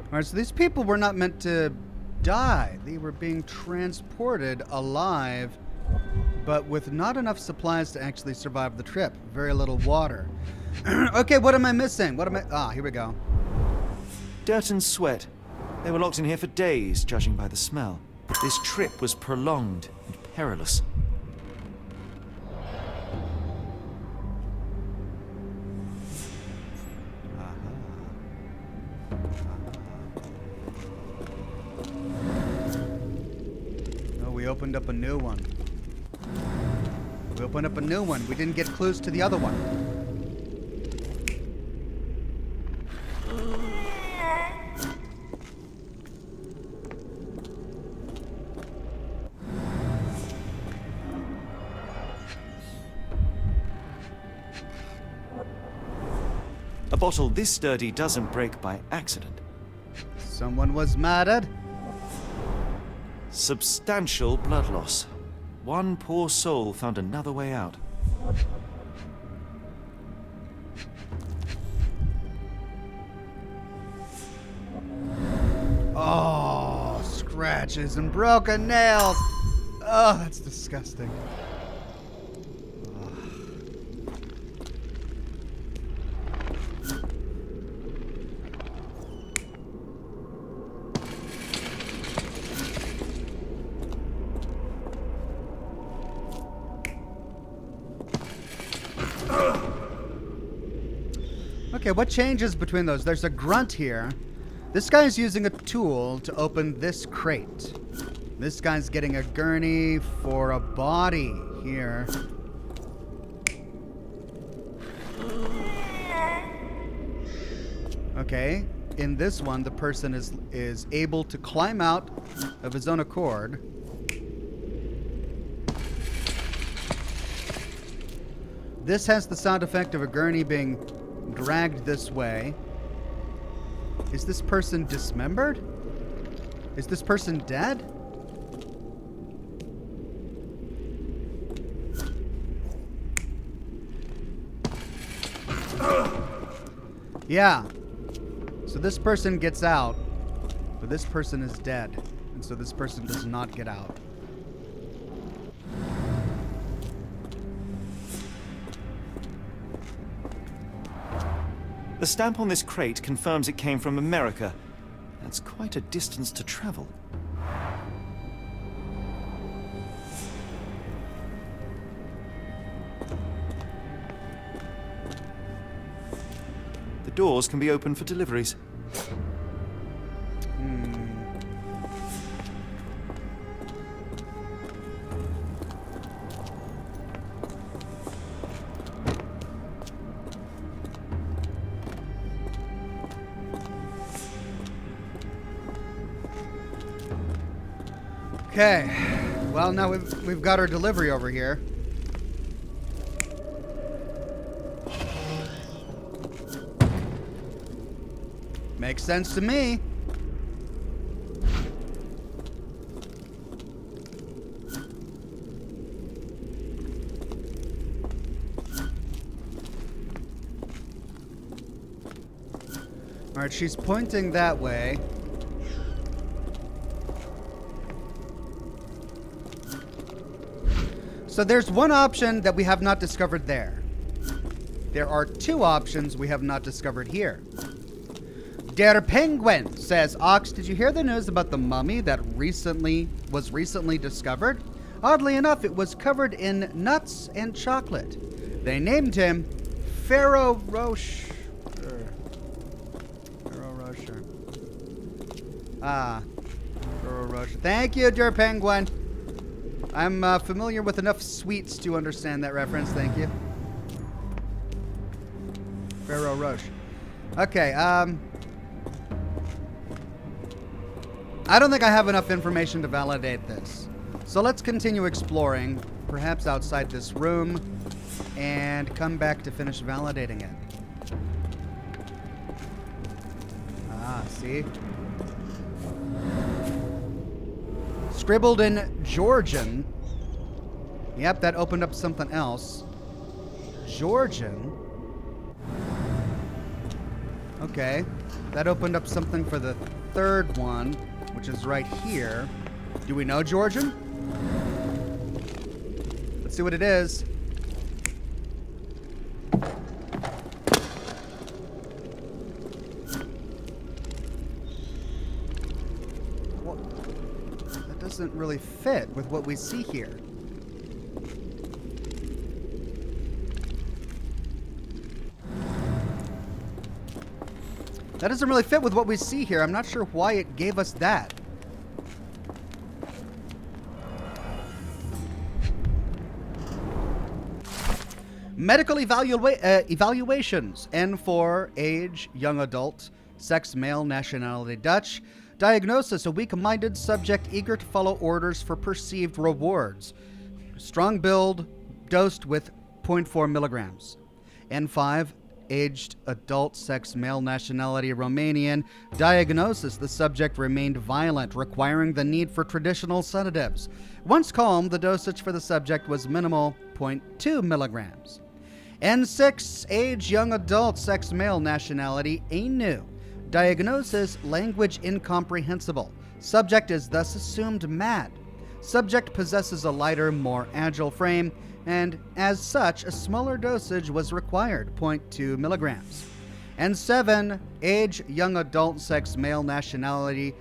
Alright, so these people were not meant to die. They were being transported alive, but with not enough supplies to actually survive the trip. Very little water. Okay, what am I missing? What am I... Ah, here we go. Dirt and sweat. They were locked in here for days, judging by the smell. This trip was prolonged and perilous. opened up a new one. We opened up a new one. We didn't get clues to the other one. A bottle this sturdy doesn't break by accident. Someone was murdered. Substantial blood loss. One poor soul found another way out. Oh, scratches and broken nails. Oh, that's disgusting. Okay, what changes between those? There's a grunt here. This guy's using a tool to open this crate. This guy's getting a gurney for a body here. Okay, in this one, the person is able to climb out of his own accord. This has the sound effect of a gurney being dragged this way. Is this person dismembered? Is this person dead? Yeah. So this person gets out, but this person is dead. And so this person does not get out. The stamp on this crate confirms it came from America. That's quite a distance to travel. The doors can be opened for deliveries. Okay, well now we've got our delivery over here. Makes sense to me. All right, she's pointing that way. So there's one option that we have not discovered there. There are two options we have not discovered here. Der Penguin says, Ox, did you hear the news about the mummy that was recently discovered? Oddly enough, it was covered in nuts and chocolate. They named him Pharaoh Rocher. Pharaoh Rocher. Pharaoh Rocher. Thank you, Der Penguin. I'm familiar with enough sweets to understand that reference. Thank you. Pharaoh Roche. Okay, I don't think I have enough information to validate this. So let's continue exploring, perhaps outside this room, and come back to finish validating it. See? Scribbled in Georgian. Yep, that opened up something else. Georgian. Okay. That opened up something for the third one, which is right here. Do we know Georgian? Let's see what it is. Doesn't really fit with what we see here. That doesn't really fit with what we see here. I'm not sure why it gave us that. Medical evaluations. N4, age, young adult, sex, male, nationality, Dutch. Diagnosis, a weak-minded subject eager to follow orders for perceived rewards. Strong build, dosed with 0.4 milligrams. N5, aged adult, sex, male, nationality, Romanian. Diagnosis, the subject remained violent, requiring the need for traditional sedatives. Once calm, the dosage for the subject was minimal, 0.2 milligrams. N6, age, young adult, sex, male, nationality, Ainu. Diagnosis, language incomprehensible. Subject is thus assumed mad. Subject possesses a lighter, more agile frame, and as such, a smaller dosage was required, 0.2 milligrams. N7, age, young adult, sex, male, nationality,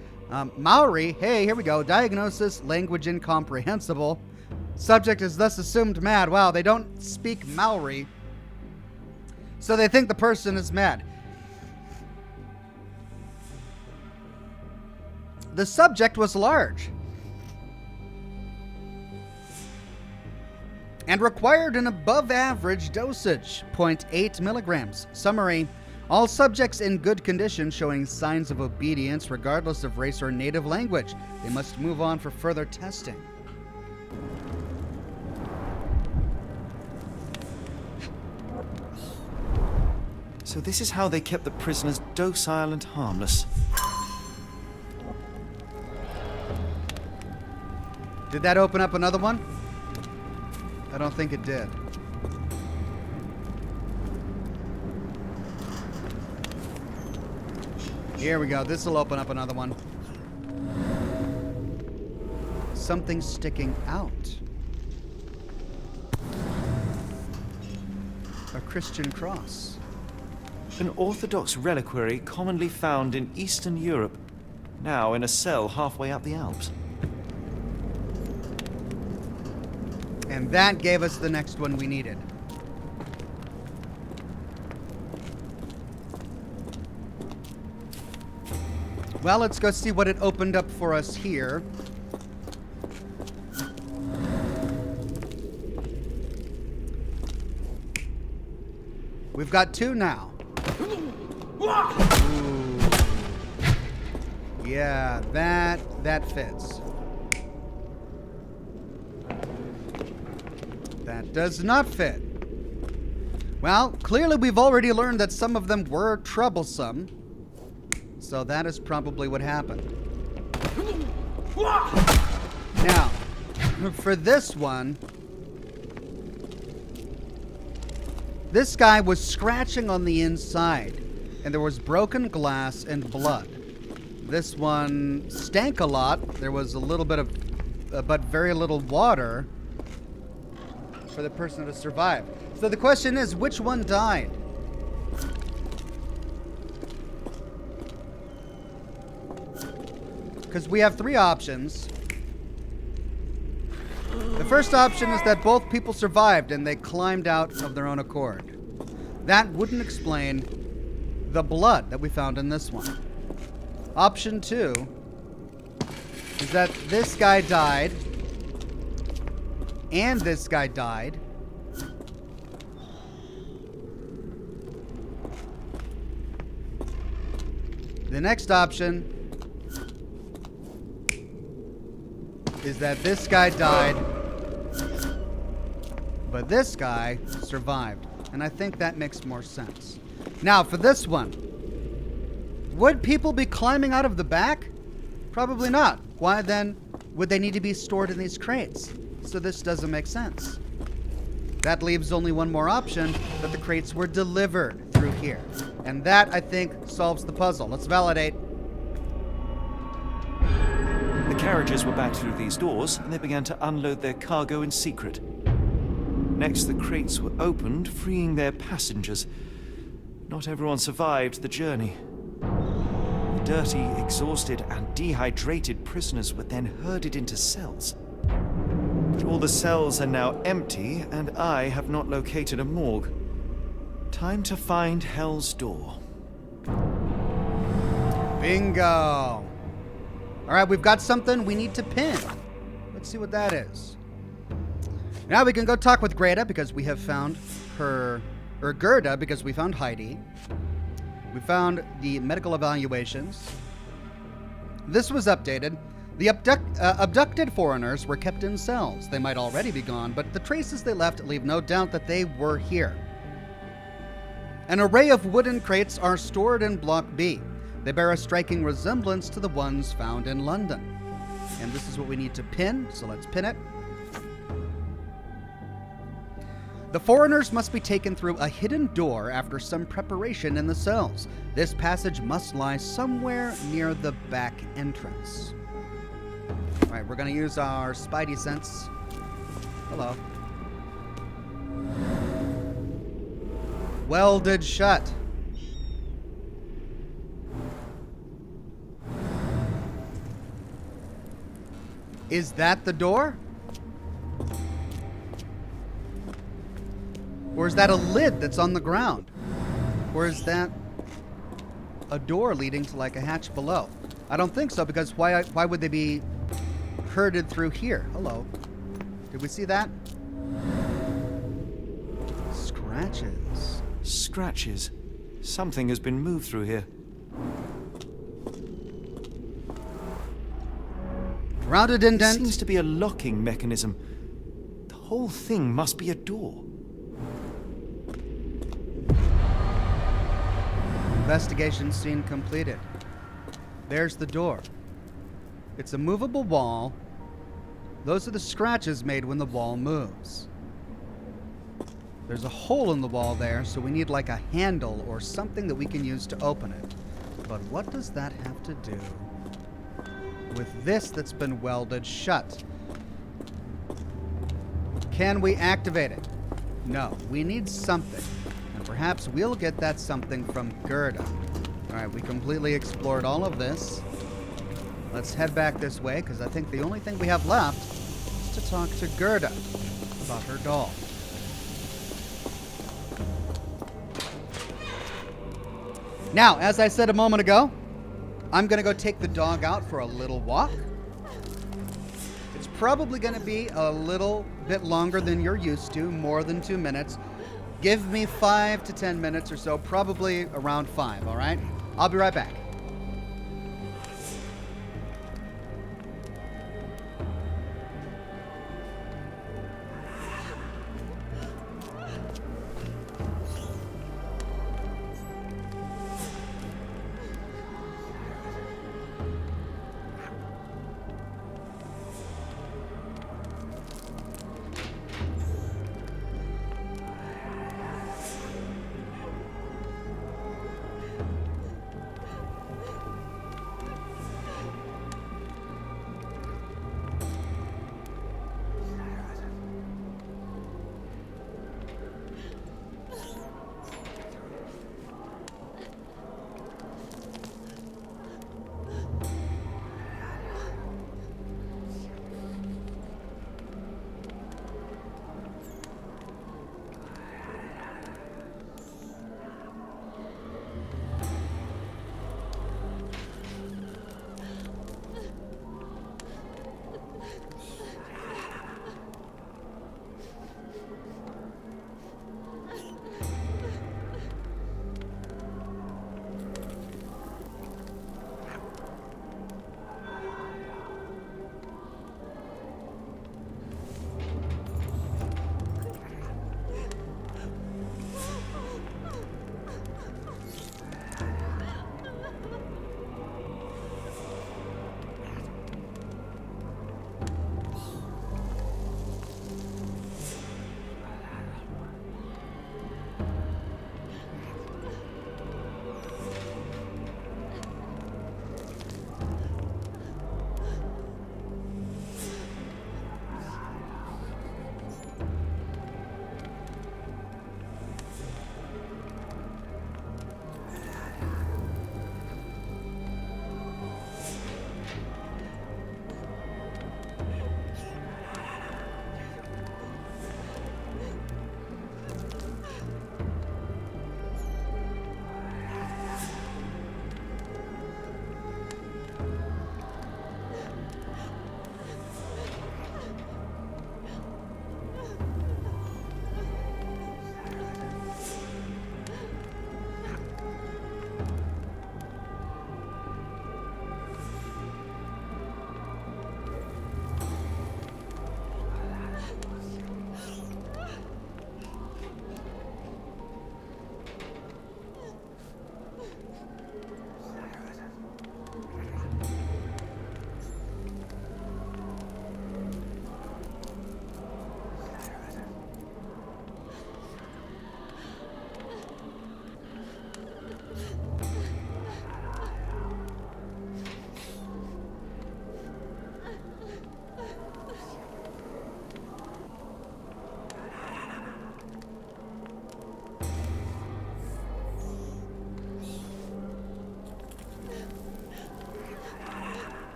Maori. Hey, here we go. Diagnosis, language incomprehensible. Subject is thus assumed mad. Wow, they don't speak Maori, so they think the person is mad. The subject was large and required an above-average dosage, 0.8 milligrams. Summary: all subjects in good condition showing signs of obedience regardless of race or native language. They must move on for further testing. So this is how they kept the prisoners docile and harmless. Did that open up another one? I don't think it did. Here we go. This will open up another one. Something sticking out. A Christian cross. An Orthodox reliquary commonly found in Eastern Europe, now in a cell halfway up the Alps. And that gave us the next one we needed. Well, let's go see what it opened up for us here. We've got two now. Ooh. Yeah, that fits. That does not fit. Well, clearly we've already learned that some of them were troublesome. So that is probably what happened. Now, for this one, this guy was scratching on the inside, and there was broken glass and blood. This one stank a lot. There was a little bit of, but very little water for the person to survive. So the question is, which one died? Because we have three options. The first option is that both people survived and they climbed out of their own accord. That wouldn't explain the blood that we found in this one. Option 2 is that this guy died and this guy died. The next option is that this guy died, but this guy survived. And I think that makes more sense. Now, for this one, would people be climbing out of the back? Probably not. Why then would they need to be stored in these crates? So this doesn't make sense. That leaves only one more option, that the crates were delivered through here. And that, I think, solves the puzzle. Let's validate. The carriages were back through these doors, and they began to unload their cargo in secret. Next, the crates were opened, freeing their passengers. Not everyone survived the journey. The dirty, exhausted, and dehydrated prisoners were then herded into cells. But all the cells are now empty, and I have not located a morgue. Time to find Hell's Door. Bingo. All right, we've got something we need to pin. Let's see what that is. Now we can go talk with Gerda because we have found her, or Gerda because we found Heidi. We found the medical evaluations. This was updated. The abducted foreigners were kept in cells. They might already be gone, but the traces they left leave no doubt that they were here. An array of wooden crates are stored in Block B. They bear a striking resemblance to the ones found in London. And this is what we need to pin, so let's pin it. The foreigners must be taken through a hidden door after some preparation in the cells. This passage must lie somewhere near the back entrance. All right, we're going to use our spidey sense. Hello. Welded shut. Is that the door? Or is that a lid that's on the ground? Or is that a door leading to like a hatch below? I don't think so, because why would they be herded through here? Hello. Did we see that? Scratches. Scratches. Something has been moved through here. Rounded There indent. seems to be a locking mechanism. The whole thing must be a door. Investigation scene completed. There's the door. It's a movable wall. Those are the scratches made when the wall moves. There's a hole in the wall there, so we need like a handle or something that we can use to open it. But what does that have to do with this that's been welded shut? Can we activate it? No, we need something. And perhaps we'll get that something from Gerda. Alright, we completely explored all of this. Let's head back this way, because I think the only thing we have left is to talk to Gerda about her doll. Now, as I said a moment ago, I'm going to go take the dog out for a little walk. It's probably going to be a little bit longer than you're used to, more than 2 minutes. Give me 5 to 10 minutes or so, probably around 5, all right? I'll be right back.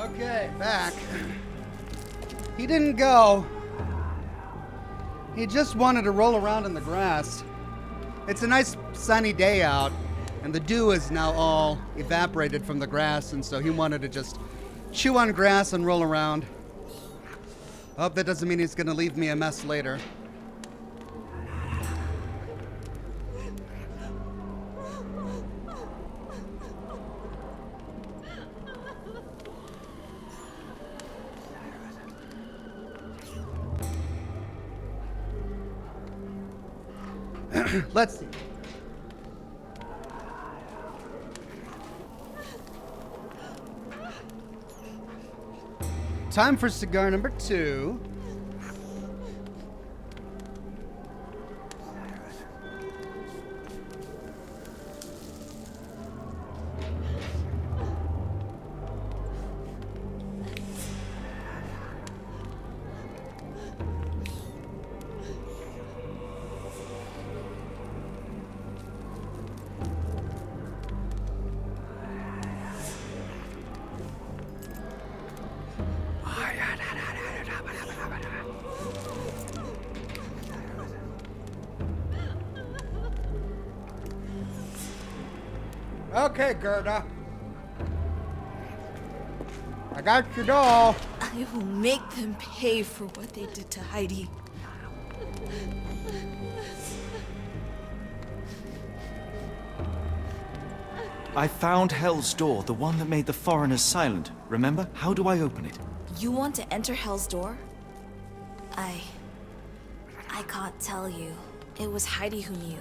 Okay, back. He didn't go. He just wanted to roll around in the grass. It's a nice sunny day out, and the dew is now all evaporated from the grass, and so he wanted to just chew on grass and roll around. I hope that doesn't mean he's going to leave me a mess later. Let's see. Time for cigar number 2. Okay, Gerda. I got your doll. I will make them pay for what they did to Heidi. I found Hell's Door, the one that made the foreigners silent. Remember? How do I open it? You want to enter Hell's Door? I can't tell you. It was Heidi who knew.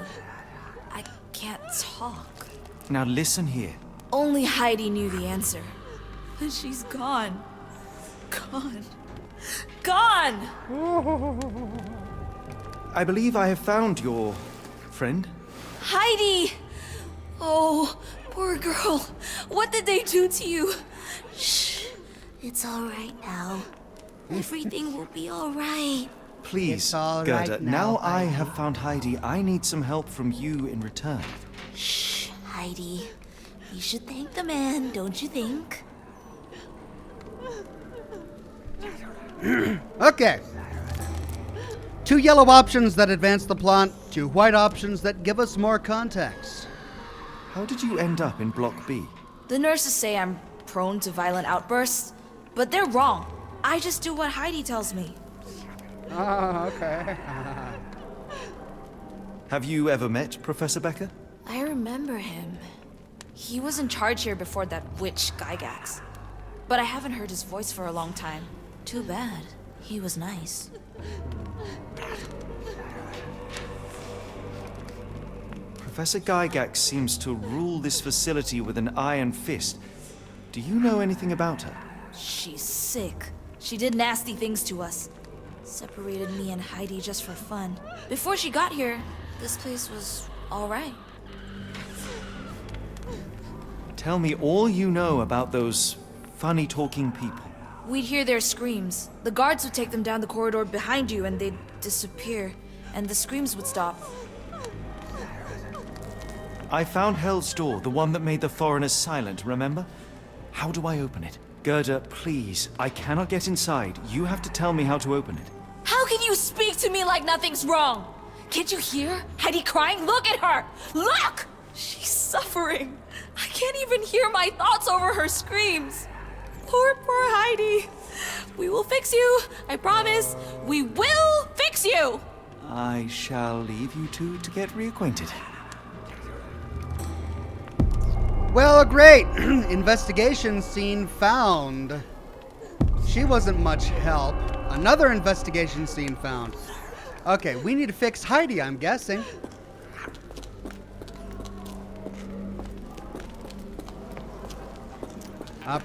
I can't talk. Now listen here. Only Heidi knew the answer. But she's gone. Gone. Gone! I believe I have found your friend. Heidi! Oh, poor girl. What did they do to you? Shh. It's all right now. Everything will be all right. Please, It's all Gerda, right now now, I Heidi. have found Heidi. I need some help from you in return. Shh, Heidi. You should thank the man, don't you think? Okay. 2 yellow options that advance the plot, 2 white options that give us more context. How did you end up in Block B? The nurses say I'm prone to violent outbursts, but they're wrong. I just do what Heidi tells me. Oh, okay. Have you ever met Professor Becker? I remember him. He was in charge here before that witch Gygax. But I haven't heard his voice for a long time. Too bad. He was nice. Professor Gygax seems to rule this facility with an iron fist. Do you know anything about her? She's sick. She did nasty things to us. Separated me and Heidi just for fun. Before she got here, this place was all right. Tell me all you know about those funny-talking people. We'd hear their screams. The guards would take them down the corridor behind you and they'd disappear. And the screams would stop. I found Hell's Door, the one that made the foreigners silent, remember? How do I open it? Gerda, please, I cannot get inside. You have to tell me how to open it. How can you speak to me like nothing's wrong? Can't you hear Heidi crying? Look at her! Look! She's suffering. I can't even hear my thoughts over her screams. Poor Heidi. We will fix you. I promise. We will fix you. I shall leave you two to get reacquainted. Well, great. Investigation scene found. She wasn't much help. Another investigation scene found. Okay, we need to fix Heidi, I'm guessing.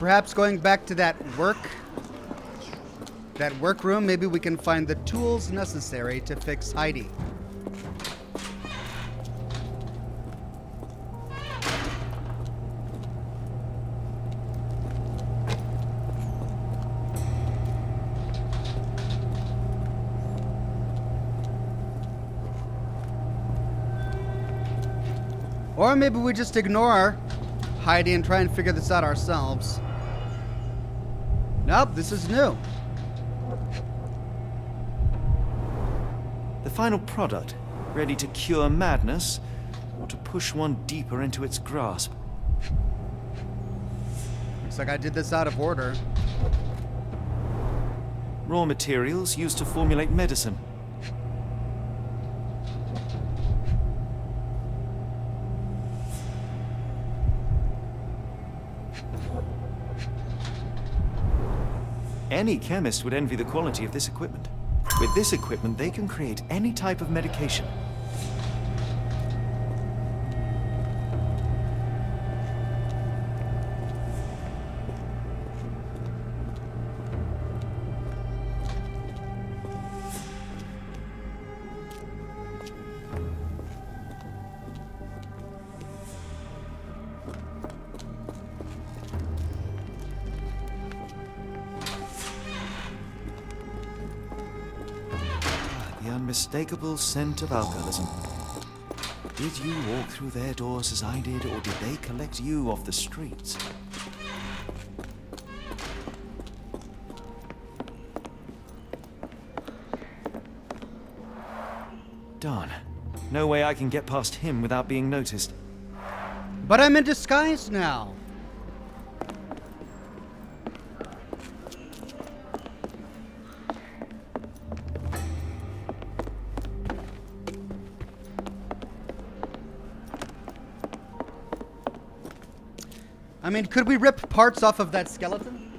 Perhaps going back to that workroom, maybe we can find the tools necessary to fix Heidi. Or maybe we just ignore Heidi and try and figure this out ourselves. Nope, this is new. The final product, ready to cure madness, or to push one deeper into its grasp. Looks like I did this out of order. Raw materials used to formulate medicine. Any chemist would envy the quality of this equipment. With this equipment, they can create any type of medication. The unmistakable scent of alcoholism. Did you walk through their doors as I did, or did they collect you off the streets? Darn. No way I can get past him without being noticed. But I'm in disguise now. I mean, could we rip parts off of that skeleton?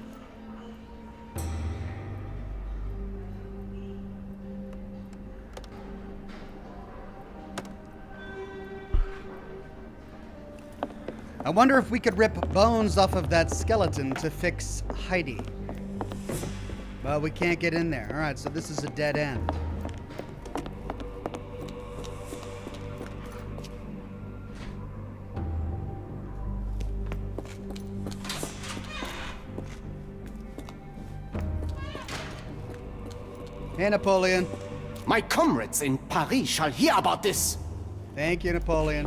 I wonder if we could rip bones off of that skeleton to fix Heidi. Well, we can't get in there. Alright, so this is a dead end. Hey, Napoleon. My comrades in Paris shall hear about this. Thank you, Napoleon.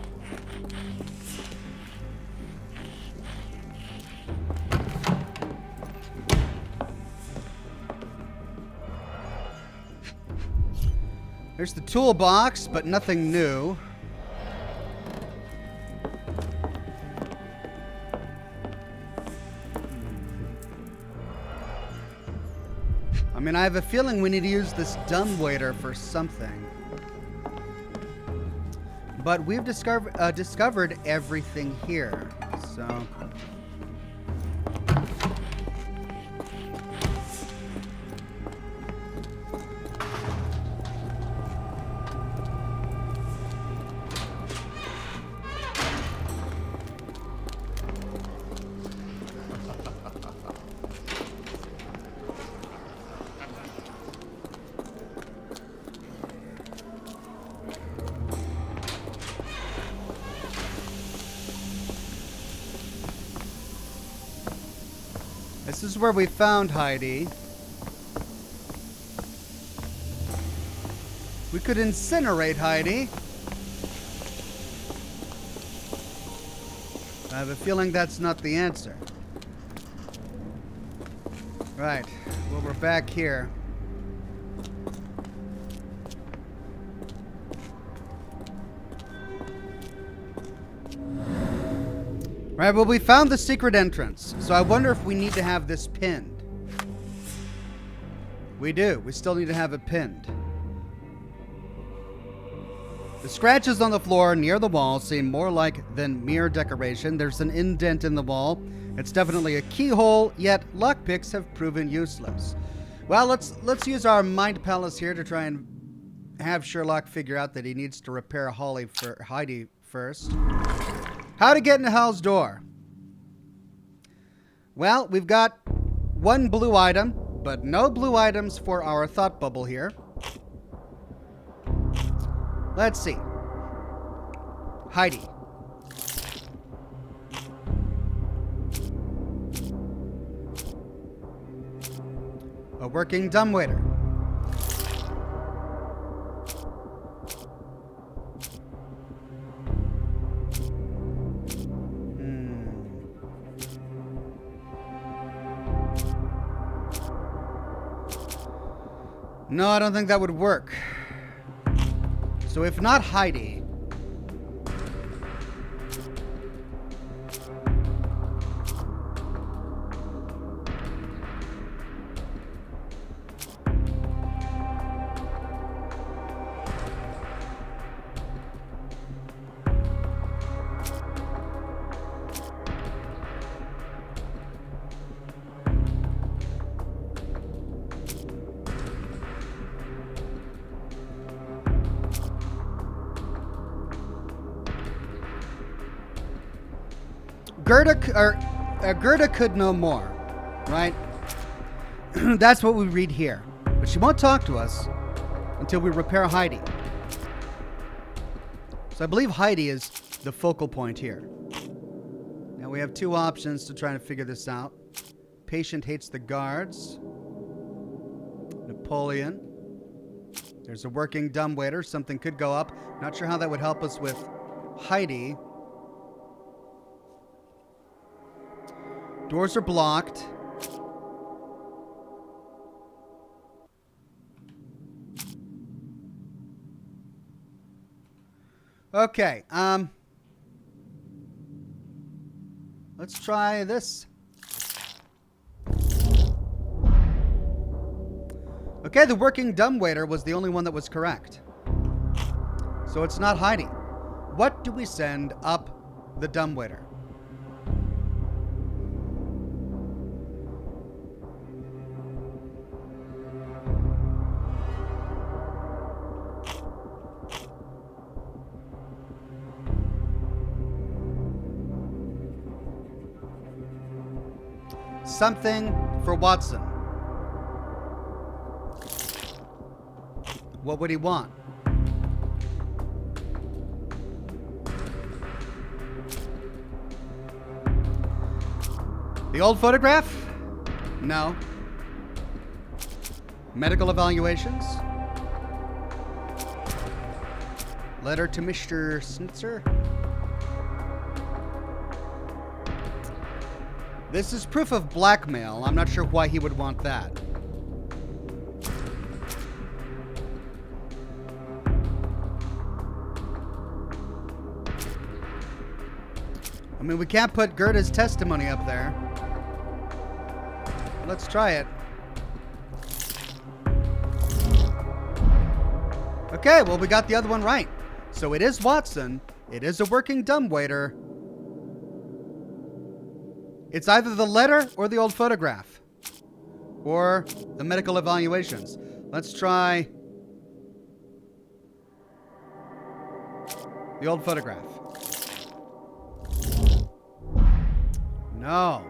There's the toolbox, but nothing new. I mean, I have a feeling we need to use this dumbwaiter for something. But we've discovered everything here, so... This is where we found Heidi. We could incinerate Heidi. I have a feeling that's not the answer. Right. Well, we're back here. Right, well, we found the secret entrance, so I wonder if we need to have this pinned. We do. We still need to have it pinned. The scratches on the floor near the wall seem more like than mere decoration. There's an indent in the wall. It's definitely a keyhole, yet lockpicks have proven useless. Well, let's use our mind palace here to try and have Sherlock figure out that he needs to repair Heidi first. How to get into Hal's door. Well, we've got one blue item, but no blue items for our thought bubble here. Let's see. Heidi. A working dumbwaiter. No, I don't think that would work. So if not Heidi... Gerda could know more, right? That's what we read here. But she won't talk to us until we repair Heidi. So I believe Heidi is the focal point here. Now we have two options to try to figure this out. Patient hates the guards. Napoleon. There's a working dumbwaiter. Something could go up. Not sure how that would help us with Heidi. Doors are blocked. Okay, let's try this. Okay, the working dumbwaiter was the only one that was correct. So it's not Heidi. What do we send up the dumbwaiter? Something for Watson. What would he want? The old photograph? No. Medical evaluations? Letter to Mr. Snitzer? This is proof of blackmail. I'm not sure why he would want that. I mean, we can't put Gerda's testimony up there. Let's try it. Okay, well, we got the other one right. So it is Watson. It is a working dumbwaiter. It's either the letter or the old photograph. Or the medical evaluations. Let's try the old photograph. No.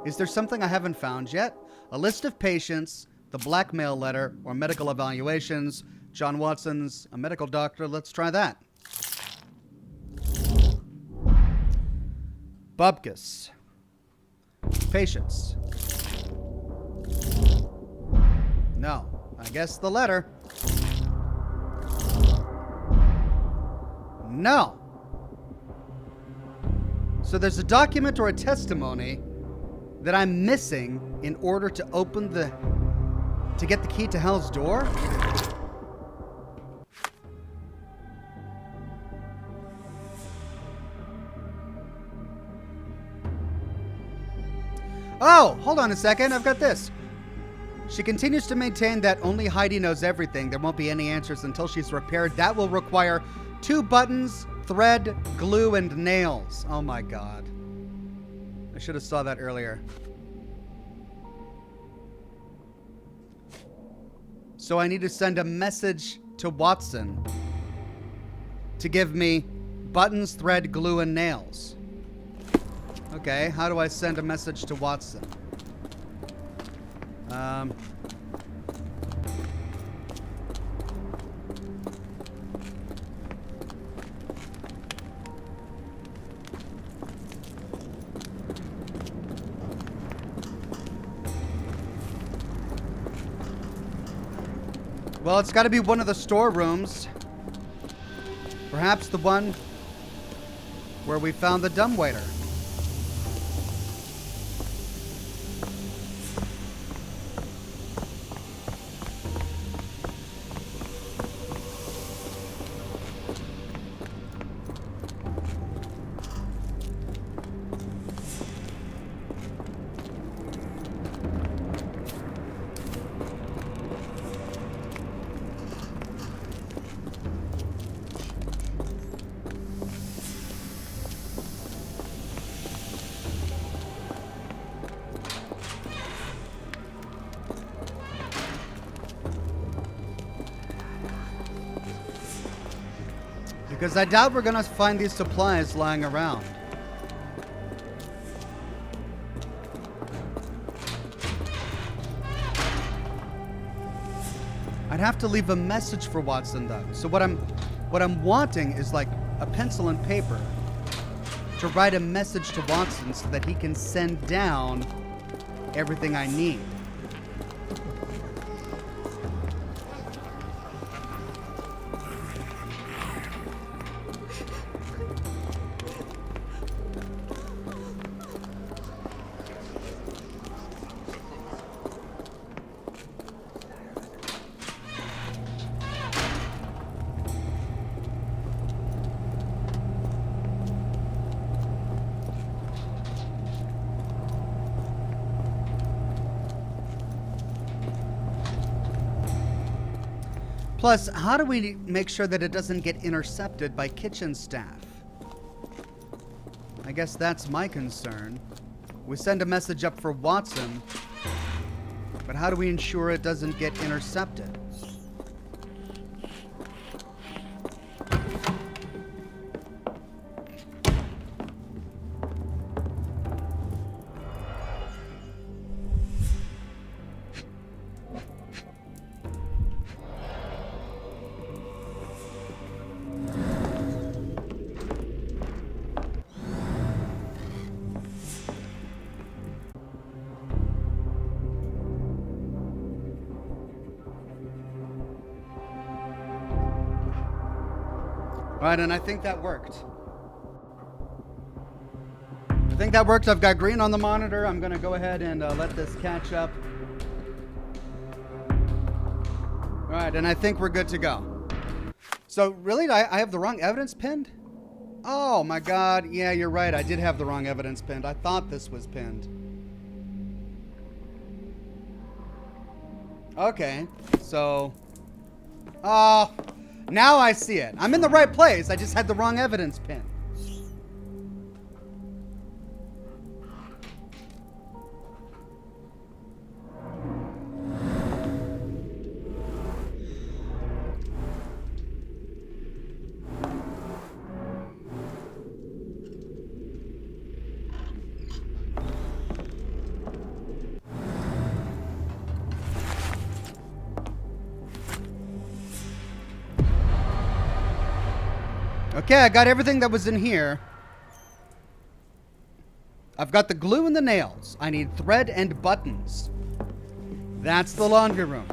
Is there something I haven't found yet? A list of patients, the blackmail letter, or medical evaluations. John Watson's a medical doctor. Let's try that. Bubkus. Patience. No. I guess the letter. No. So there's a document or a testimony that I'm missing in order to open to get the key to Hell's door? Oh, hold on a second. I've got this. She continues to maintain that only Heidi knows everything. There won't be any answers until she's repaired. That will require 2 buttons, thread, glue, and nails. Oh my God. I should have saw that earlier. So I need to send a message to Watson to give me buttons, thread, glue, and nails. Okay, how do I send a message to Watson? Well, it's got to be one of the storerooms. Perhaps the one where we found the dumbwaiter. Because I doubt we're gonna find these supplies lying around. I'd have to leave a message for Watson though. So what I'm wanting is like a pencil and paper to write a message to Watson so that he can send down everything I need. Plus, how do we make sure that it doesn't get intercepted by kitchen staff? I guess that's my concern. We send a message up for Watson, but how do we ensure it doesn't get intercepted? Right, and I think that worked. I think that worked. I've got green on the monitor. I'm going to go ahead and let this catch up. All right, and I think we're good to go. So, really, I have the wrong evidence pinned? Oh, my God. Yeah, you're right. I did have the wrong evidence pinned. I thought this was pinned. Okay, so... Oh... Now I see it. I'm in the right place. I just had the wrong evidence pin. Okay, I got everything that was in here. I've got the glue and the nails. I need thread and buttons. That's the laundry room.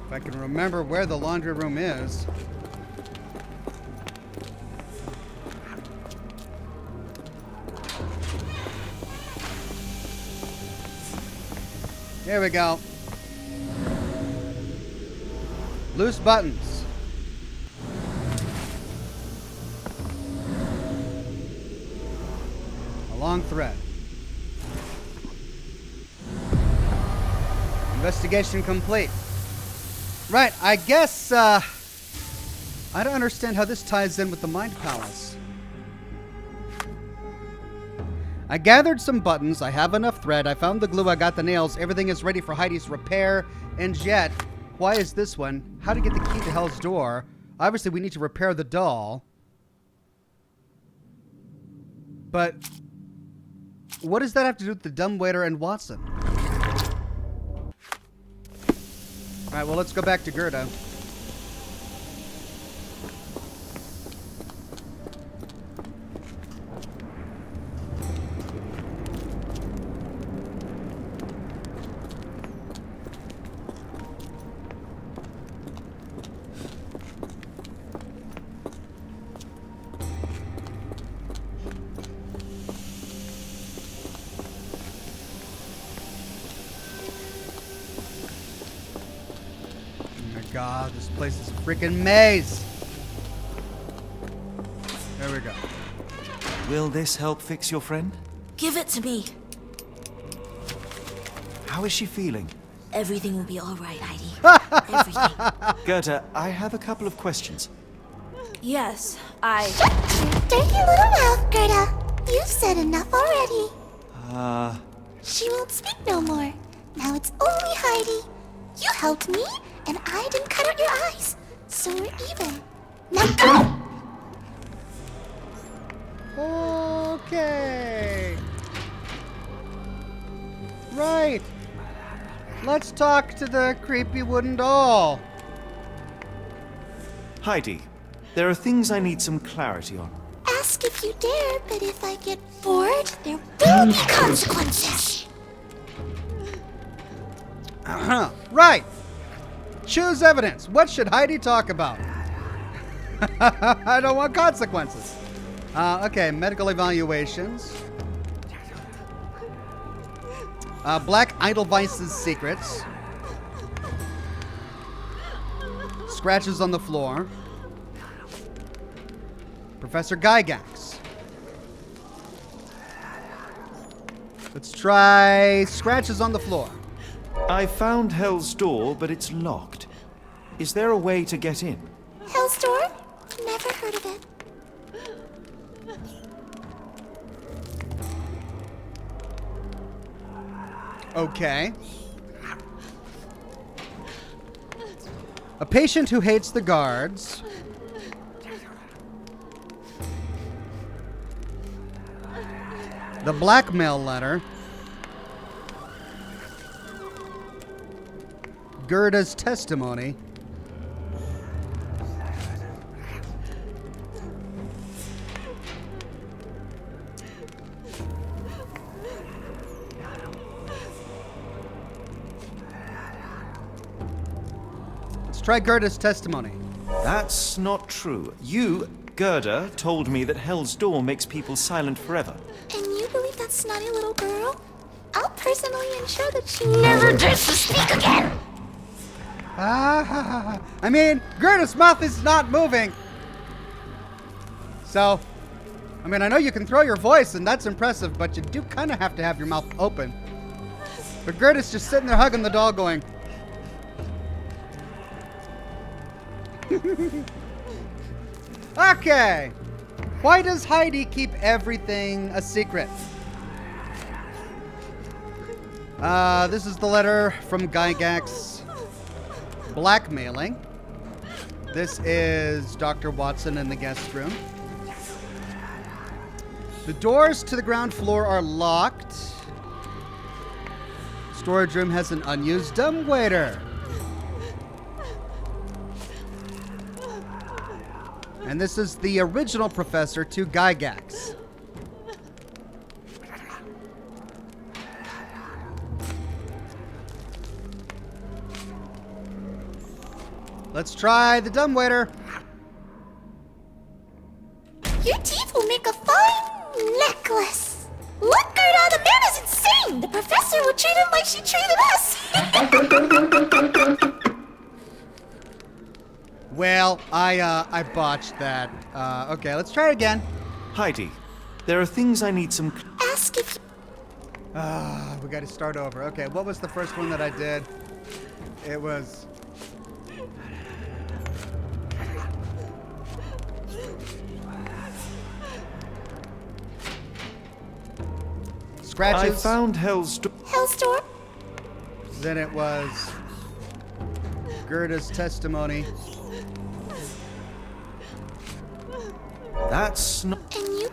If I can remember where the laundry room is. There we go. Loose buttons. A long thread. Investigation complete. Right, I guess, I don't understand how this ties in with the Mind Palace. I gathered some buttons, I have enough thread, I found the glue, I got the nails, everything is ready for Heidi's repair, and yet, why is this one? How to get the key to Hell's Door? Obviously we need to repair the doll. But, what does that have to do with the dumbwaiter and Watson? Alright, well let's go back to Gerda. God, this place is a freaking maze. There we go. Will this help fix your friend? Give it to me. How is she feeling? Everything will be all right, Heidi. Everything. Gerda, I have a couple of questions. Yes, Dirty little mouth, Gerda. You've said enough already. She won't speak no more. Now it's only Heidi. You helped me, and I didn't cut out your eyes. So we're even. Now go! Okay. Right. Let's talk to the creepy wooden doll. Heidi, there are things I need some clarity on. Ask if you dare, but if I get bored, there will be consequences. Right. Choose evidence. What should Heidi talk about? I don't want consequences. Okay, medical evaluations. Black Edelweiss's secrets. Scratches on the floor. Professor Gygax. Let's try scratches on the floor. I found Hell's Door, but it's locked. Is there a way to get in? Hell's Door? Never heard of it. Okay. A patient who hates the guards. The blackmail letter. Gerda's testimony. Let's try Gerda's testimony. That's not true. You, Gerda, told me that Hell's Door makes people silent forever. And you believe that snotty little girl? I'll personally ensure that she never dares to speak again! I mean, Gerda's mouth is not moving. So, I mean, I know you can throw your voice, and that's impressive, but you do kind of have to have your mouth open. But Gerda's just sitting there hugging the doll going... Okay. Why does Heidi keep everything a secret? This is the letter from Gygax. Blackmailing. This is Dr. Watson in the guest room. The doors to the ground floor are locked. Storage room has an unused dumbwaiter. And this is the original professor to Gygax. Let's try the dumbwaiter. Your teeth will make a fine necklace. Look, Gerda, the man is insane. The professor will treat him like she treated us. Well, I botched that. Okay, let's try it again. Heidi, there are things I need some... Ask if We got to start over. Okay, what was the first one that I did? It was... Scratches. I found Hell's Door. Hell's Door? Then it was Gerda's testimony. That's not... And you?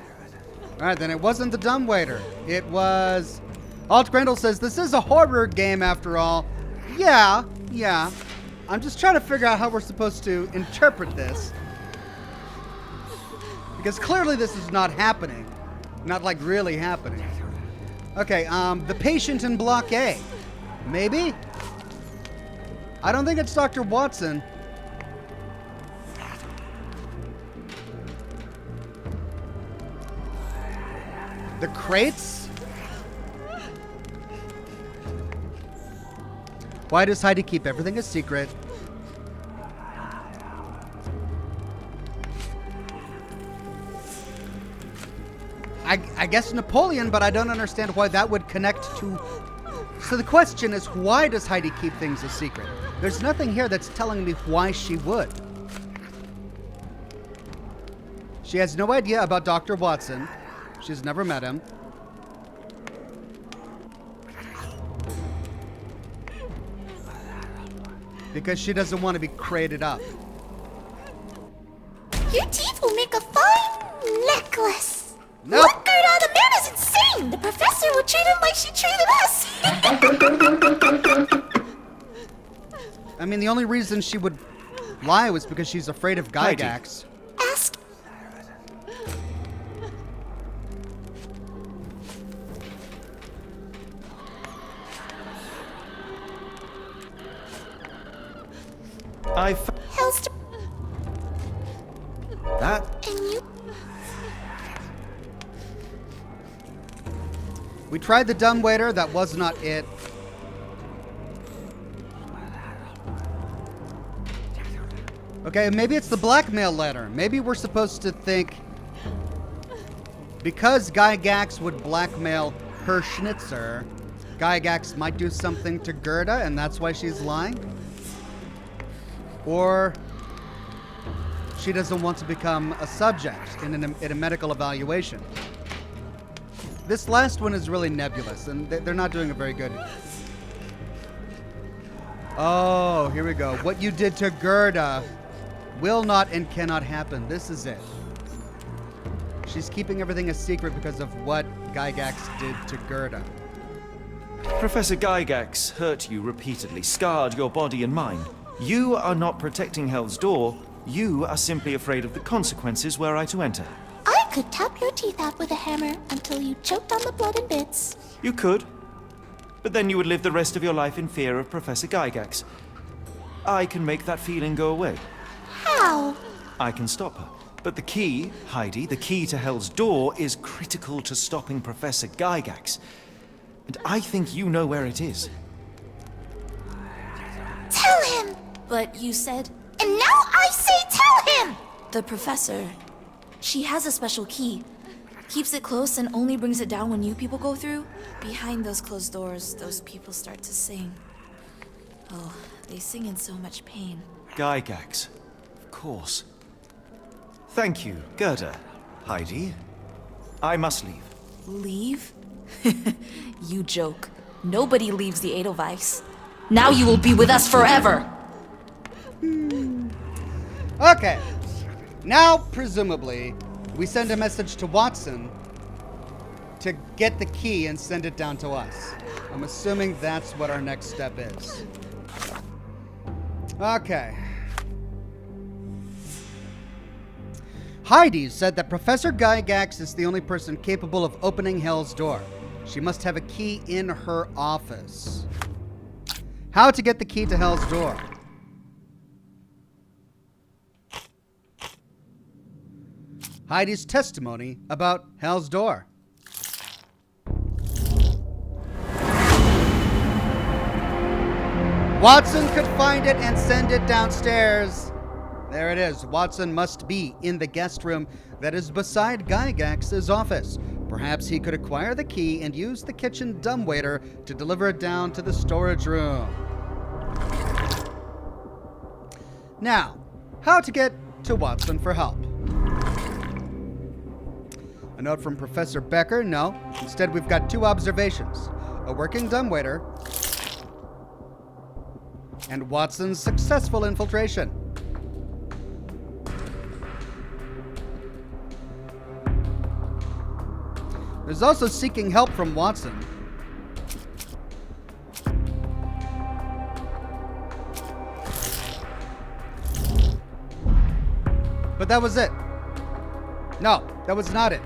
All right, then it wasn't the dumbwaiter. It was... Alt Grendel says, this is a horror game after all. Yeah. I'm just trying to figure out how we're supposed to interpret this. Because clearly this is not happening. Not like really happening. Okay, the patient in Block A. Maybe? I don't think it's Dr. Watson. The crates? Why does Heidi keep everything a secret? I guess Napoleon, but I don't understand why that would connect to... So the question is, why does Heidi keep things a secret? There's nothing here that's telling me why she would. She has no idea about Dr. Watson. She's never met him. Because she doesn't want to be crated up. Your teeth will make a fine necklace. Nope. Look, Gerda, the man is insane. The professor will treat him like she treated us. I mean, the only reason she would lie was because she's afraid of Gygax. Ask. Hell's That? and you. We tried the dumbwaiter. That was not it. Okay, maybe it's the blackmail letter. Maybe we're supposed to think because Gygax would blackmail her Schnitzer, Gygax might do something to Gerda, and that's why she's lying? Or she doesn't want to become a subject in a medical evaluation. This last one is really nebulous, and they're not doing a very good. Oh, here we go. What you did to Gerda will not and cannot happen. This is it. She's keeping everything a secret because of what Gygax did to Gerda. Professor Gygax hurt you repeatedly, scarred your body and mind. You are not protecting Hell's Door. You are simply afraid of the consequences were I to enter. I could tap your teeth out with a hammer until you choked on the blood in bits. You could. But then you would live the rest of your life in fear of Professor Gygax. I can make that feeling go away. How? I can stop her. But the key, Heidi, the key to Hell's Door is critical to stopping Professor Gygax. And I think you know where it is. Tell him! But you said And now I say tell him! the professor. She has a special key. Keeps it close and only brings it down when you people go through. Behind those closed doors, those people start to sing. Oh, they sing in so much pain. Gygax. Of course. Thank you, Gerda. Heidi. I must leave. Leave? You joke. Nobody leaves the Edelweiss. Now you will be with us forever! Okay. Now, presumably, we send a message to Watson to get the key and send it down to us. I'm assuming that's what our next step is. Okay. Heidi said that Professor Gygax is the only person capable of opening Hell's Door. She must have a key in her office. How to get the key to Hell's Door? Heidi's testimony about Hell's Door. Watson could find it and send it downstairs. There it is. Watson must be in the guest room that is beside Gygax's office. Perhaps he could acquire the key and use the kitchen dumbwaiter to deliver it down to the storage room. Now, how to get to Watson for help? A note from Professor Becker? No. Instead, we've got two observations. A working dumbwaiter and Watson's successful infiltration. There's also seeking help from Watson. But that was it. No, that was not it.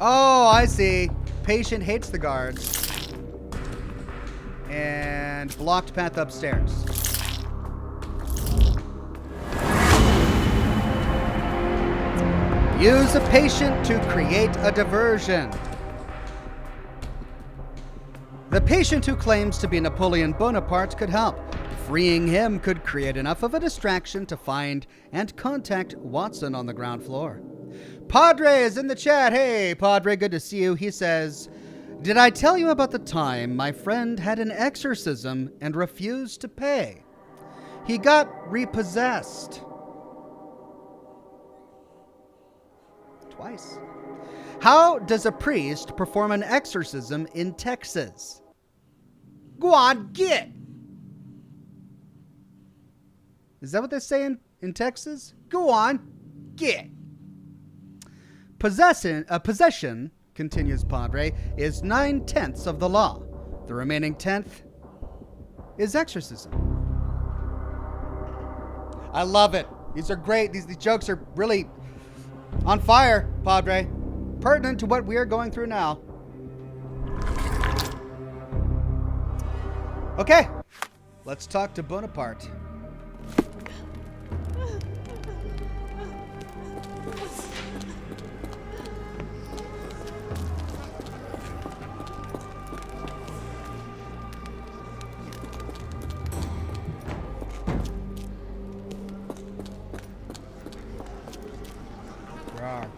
Oh, I see. Patient hates the guards. And blocked path upstairs. Use a patient to create a diversion. The patient who claims to be Napoleon Bonaparte could help. Freeing him could create enough of a distraction to find and contact Watson on the ground floor. Padre is in the chat. Hey, Padre, good to see you. He says, did I tell you about the time my friend had an exorcism and refused to pay? He got repossessed. Twice. How does a priest perform an exorcism in Texas? Go on, get. Is that what they say in Texas? Go on, get. Possession, continues Padre, is 9/10 of the law. The remaining 10th is exorcism. I love it. These are great. These jokes are really on fire, Padre. Pertinent to what we are going through now. Okay, let's talk to Bonaparte. Rawr.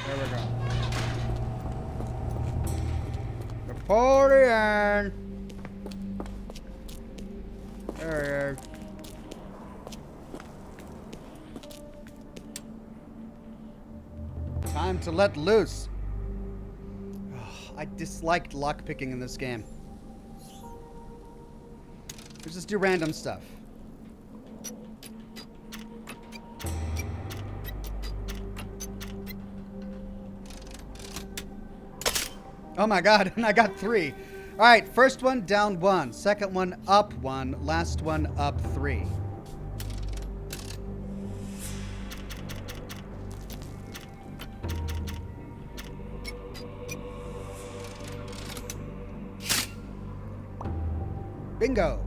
There we go. Napoleon! There he is. Time to let loose. Oh, I disliked lockpicking in this game. Let's just do random stuff. Oh my god, and I got 3. All right, first one down 1, second one up 1, last one up 3. Bingo.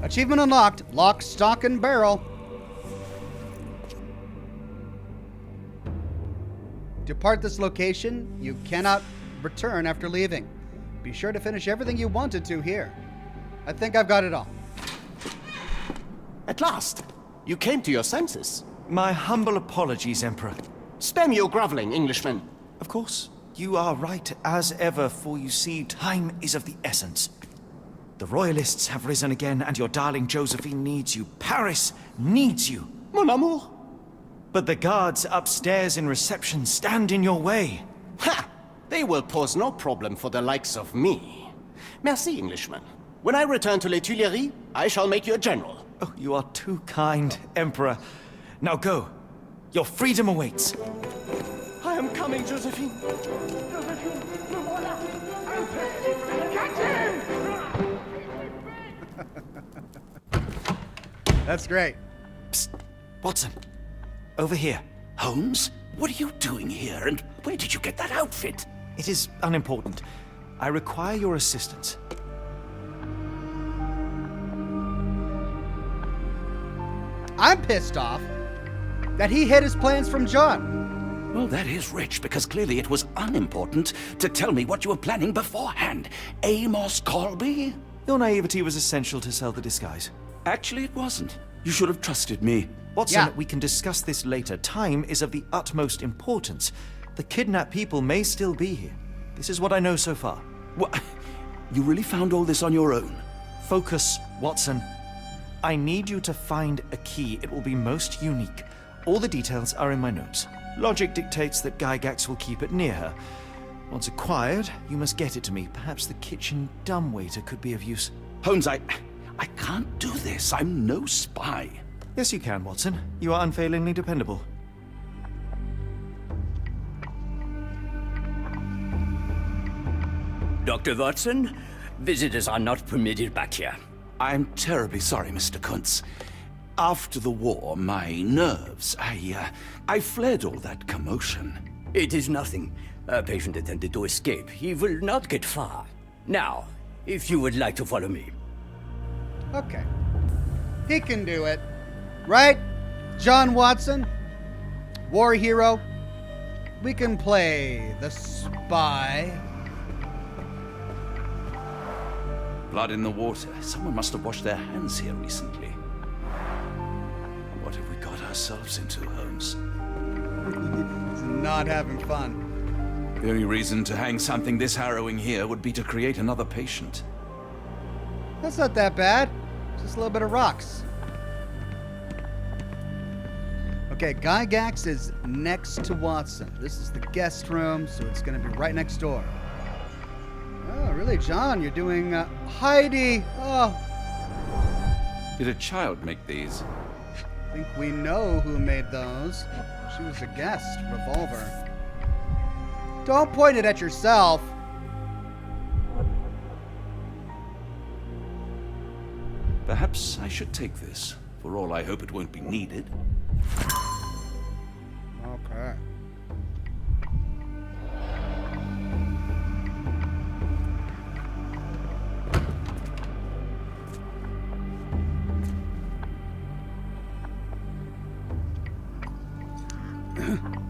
Achievement unlocked, lock, stock, and barrel. Depart this location. You cannot return after leaving. Be sure to finish everything you wanted to here. I think I've got it all. At last, you came to your senses. My humble apologies, Emperor. Spare your groveling, Englishman. Of course, you are right as ever, for you see, time is of the essence. The royalists have risen again, and your darling Josephine needs you. Paris needs you. Mon amour. But the guards upstairs in reception stand in your way. Ha! They will pose no problem for the likes of me. Merci, Englishman. When I return to Les Tuileries, I shall make you a general. Oh, you are too kind, Emperor. Now go. Your freedom awaits. I am coming, Josephine. That's great. Psst. Watson. Over here. Holmes, what are you doing here, and where did you get that outfit? It is unimportant. I require your assistance. I'm pissed off that he hid his plans from John. Well, that is rich, because clearly it was unimportant to tell me what you were planning beforehand. Amos Colby? Your naivety was essential to sell the disguise. Actually, it wasn't. You should have trusted me. Watson, Yeah. we can discuss this later. Time is of the utmost importance. The kidnapped people may still be here. This is what I know so far. What? You really found all this on your own? Focus, Watson. I need you to find a key. It will be most unique. All the details are in my notes. Logic dictates that Gygax will keep it near her. Once acquired, you must get it to me. Perhaps the kitchen dumbwaiter could be of use. Holmes, I can't do this. I'm no spy. Yes, you can, Watson. You are unfailingly dependable. Dr. Watson, visitors are not permitted back here. I'm terribly sorry, Mr. Kuntz. After the war, my nerves, I fled all that commotion. It is nothing. A patient attempted to escape. He will not get far. Now, if you would like to follow me. Okay. He can do it. Right? John Watson? War hero? We can play the spy. Blood in the water. Someone must have washed their hands here recently. What have we got ourselves into, Holmes? He's not having fun. The only reason to hang something this harrowing here would be to create another patient. That's not that bad. Just a little bit of rocks. Okay, Gygax is next to Watson. This is the guest room, so it's going to be right next door. Oh, really, John? You're doing Heidi. Oh, Did a child make these? I think we know who made those. She was a guest. Revolver. Don't point it at yourself. Perhaps I should take this. For all I hope it won't be needed. Okay.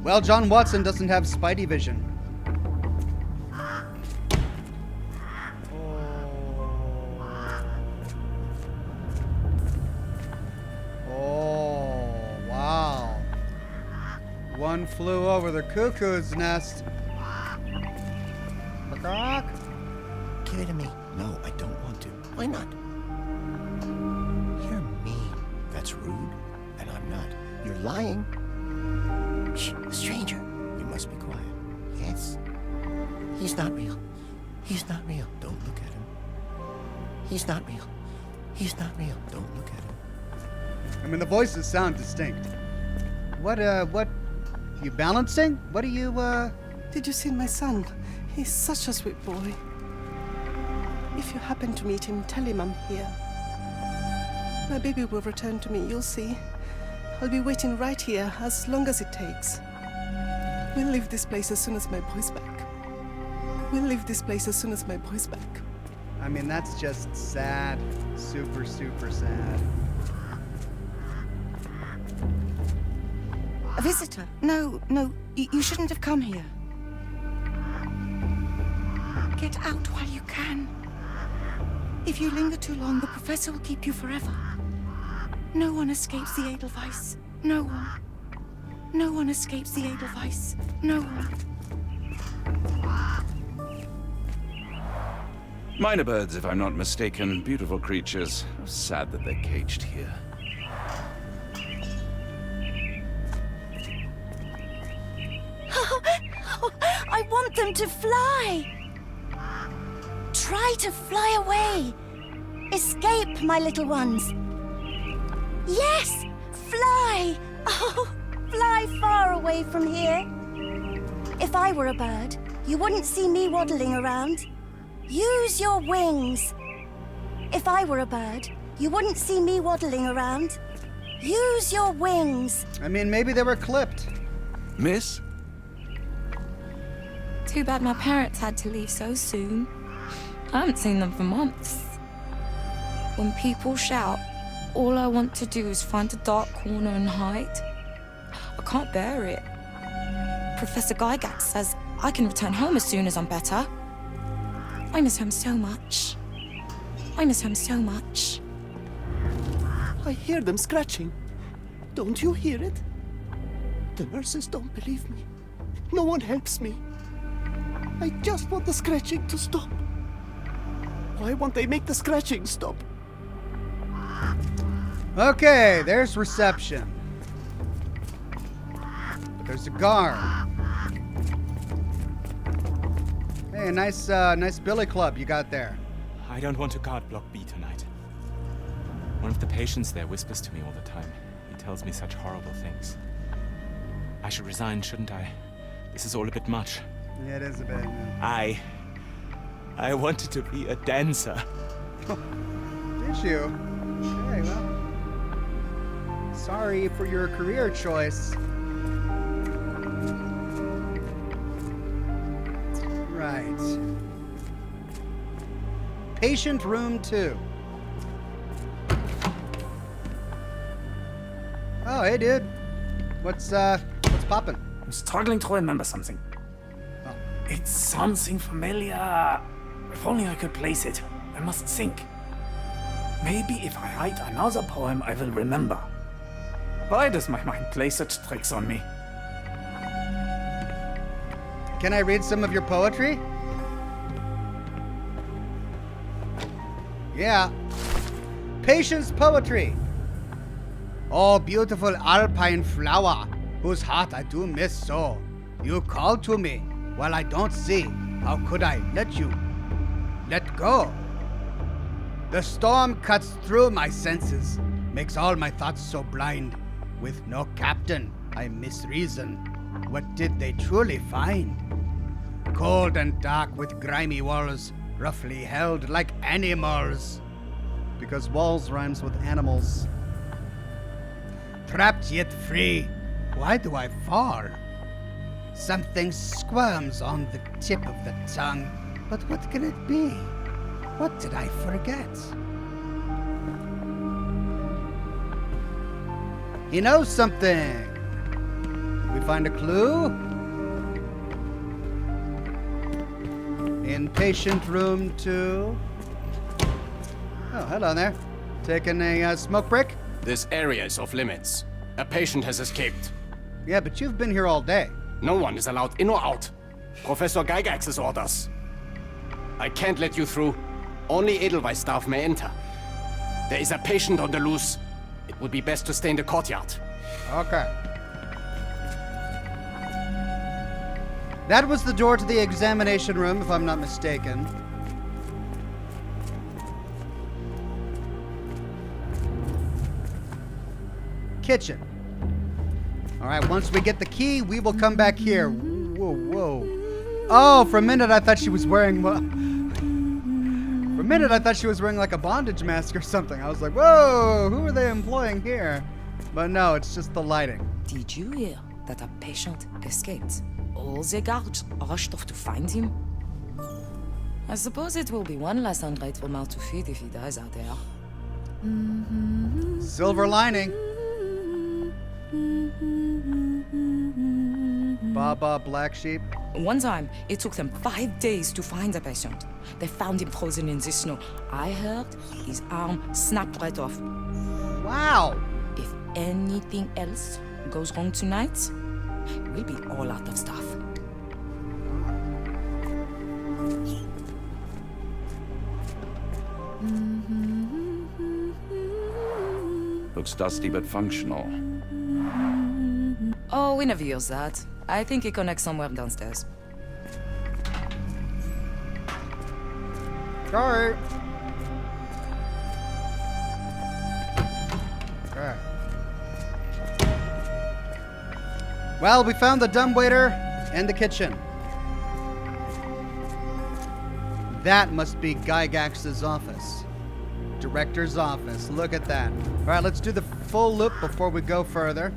Well, John Watson doesn't have Spidey vision. Oh, wow. One flew over the cuckoo's nest. Macaque? Give it to me. No, I don't want to. Why not? You're mean. That's rude. And I'm not. You're lying. Shh, a stranger. You must be quiet. Yes. He's not real. He's not real. Don't look at him. He's not real. He's not real. Don't look at him. I mean, the voices sound distinct. What, you balancing? What are you, Did you see my son? He's such a sweet boy. If you happen to meet him, tell him I'm here. My baby will return to me, you'll see. I'll be waiting right here as long as it takes. We'll leave this place as soon as my boy's back. We'll leave this place as soon as my boy's back. I mean, that's just sad. Super, super sad. A visitor? No, you shouldn't have come here. Get out while you can. If you linger too long, the professor will keep you forever. No one escapes the Edelweiss. No one. No one escapes the Edelweiss. No one. Minor birds, if I'm not mistaken. Beautiful creatures. Sad that they're caged here. I want them to fly. Try to fly away. Escape, my little ones. Yes, fly. Oh, fly far away from here. If I were a bird, you wouldn't see me waddling around. Use your wings. If I were a bird, you wouldn't see me waddling around. Use your wings. I mean, maybe they were clipped. Miss? Too bad my parents had to leave so soon. I haven't seen them for months. When people shout, all I want to do is find a dark corner and hide. I can't bear it. Professor Gygax says I can return home as soon as I'm better. I miss home so much. I miss home so much. I hear them scratching. Don't you hear it? The nurses don't believe me. No one helps me. I just want the scratching to stop. Why won't they make the scratching stop? Okay, there's reception. But there's a guard. Hey, a nice billy club you got there. I don't want to guard Block B tonight. One of the patients there whispers to me all the time. He tells me such horrible things. I should resign, shouldn't I? This is all a bit much. Yeah, it is a bit. I wanted to be a dancer. Did you? Okay, well. Sorry for your career choice. Right. Patient room 2. Oh, hey, dude. What's poppin'? I'm struggling to remember something. Oh. It's something familiar. If only I could place it. I must think. Maybe if I write another poem, I will remember. Why does my mind play such tricks on me? Can I read some of your poetry? Yeah. patient's poetry. Oh, beautiful alpine flower, whose heart I do miss so. You call to me while I don't see. How could I let you let go? The storm cuts through my senses, makes all my thoughts so blind. With no captain, I misreason. What did they truly find? Cold and dark with grimy walls, roughly held like animals. Because walls rhymes with animals. Trapped yet free, why do I fall? Something squirms on the tip of the tongue, but what can it be? What did I forget? He knows something. We find a clue? Inpatient room 2. Oh, hello there. Taking a smoke break? This area is off limits. A patient has escaped. Yeah, but you've been here all day. No one is allowed in or out. Professor Gygax's orders. I can't let you through. Only Edelweiss staff may enter. There is a patient on the loose. It would be best to stay in the courtyard. Okay. That was the door to the examination room, if I'm not mistaken. Kitchen. All right, once we get the key, we will come back here. Whoa, whoa. Oh, for a minute I thought she was wearing... For a minute I thought she was wearing like a bondage mask or something. I was like, whoa, who are they employing here? But no, it's just the lighting. Did you hear that a patient escaped? All the guards rushed off to find him. I suppose it will be one less ungrateful mouth to feed if he dies out there. Silver lining. Baba Black Sheep. One time, it took them 5 days to find the patient. They found him frozen in the snow. I heard his arm snapped right off. Wow. If anything else goes wrong tonight, we'll be all out of stuff. Looks dusty but functional. Oh, we never use that. I think it connects somewhere downstairs. Sorry. Okay. Well, we found the dumbwaiter and the kitchen. That must be Gygax's office. Director's office. Look at that. All right, let's do the full loop before we go further.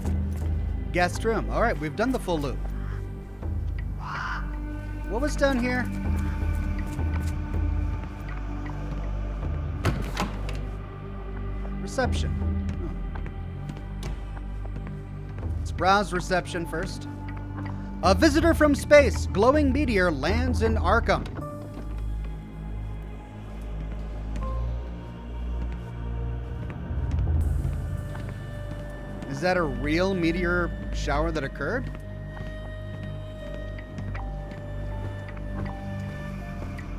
Guest room. All right, we've done the full loop. What was down here? Reception. Oh. Let's browse reception first. A visitor from space, glowing meteor, lands in Arkham. Is that a real meteor shower that occurred?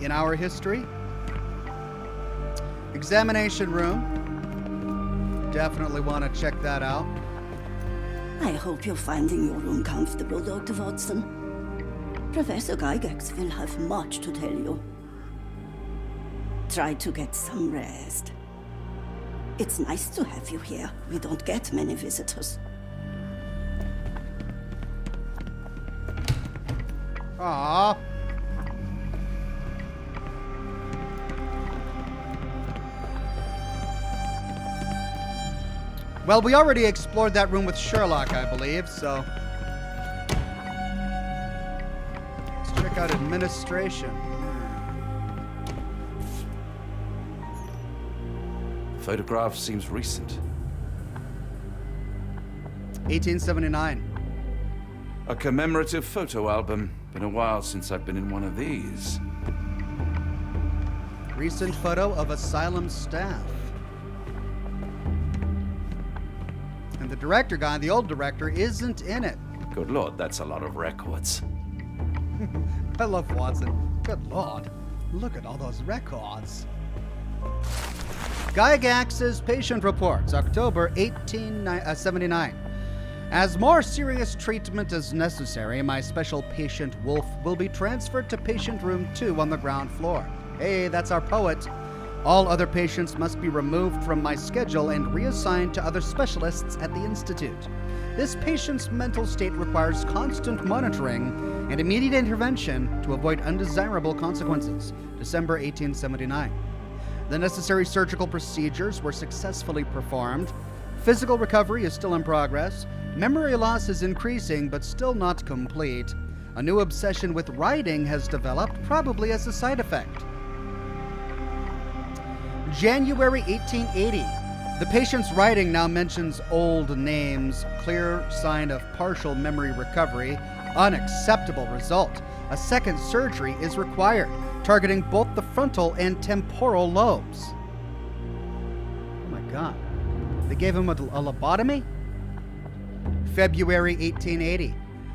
In our history? Examination room. Definitely want to check that out. I hope you're finding your room comfortable, Dr. Watson. Professor Gygax will have much to tell you. Try to get some rest. It's nice to have you here. We don't get many visitors. Aww. Well, we already explored that room with Sherlock, I believe, so... Let's check out administration. Photograph seems recent. 1879. A commemorative photo album. Been a while since I've been in one of these. Recent photo of Asylum staff. And the director guy, the old director, isn't in it. Good lord, that's a lot of records. I love Watson. Good lord. Look at all those records. Gygax's patient reports, October 1879. As more serious treatment is necessary, my special patient Wolf will be transferred to patient room 2 on the ground floor. Hey, that's our poet. All other patients must be removed from my schedule and reassigned to other specialists at the Institute. This patient's mental state requires constant monitoring and immediate intervention to avoid undesirable consequences. December 1879. The necessary surgical procedures were successfully performed. Physical recovery is still in progress. Memory loss is increasing, but still not complete. A new obsession with writing has developed, probably as a side effect. January 1880. The patient's writing now mentions old names, clear sign of partial memory recovery, unacceptable result. A second surgery is required, targeting both the frontal and temporal lobes. Oh my God. They gave him a lobotomy? February 1880.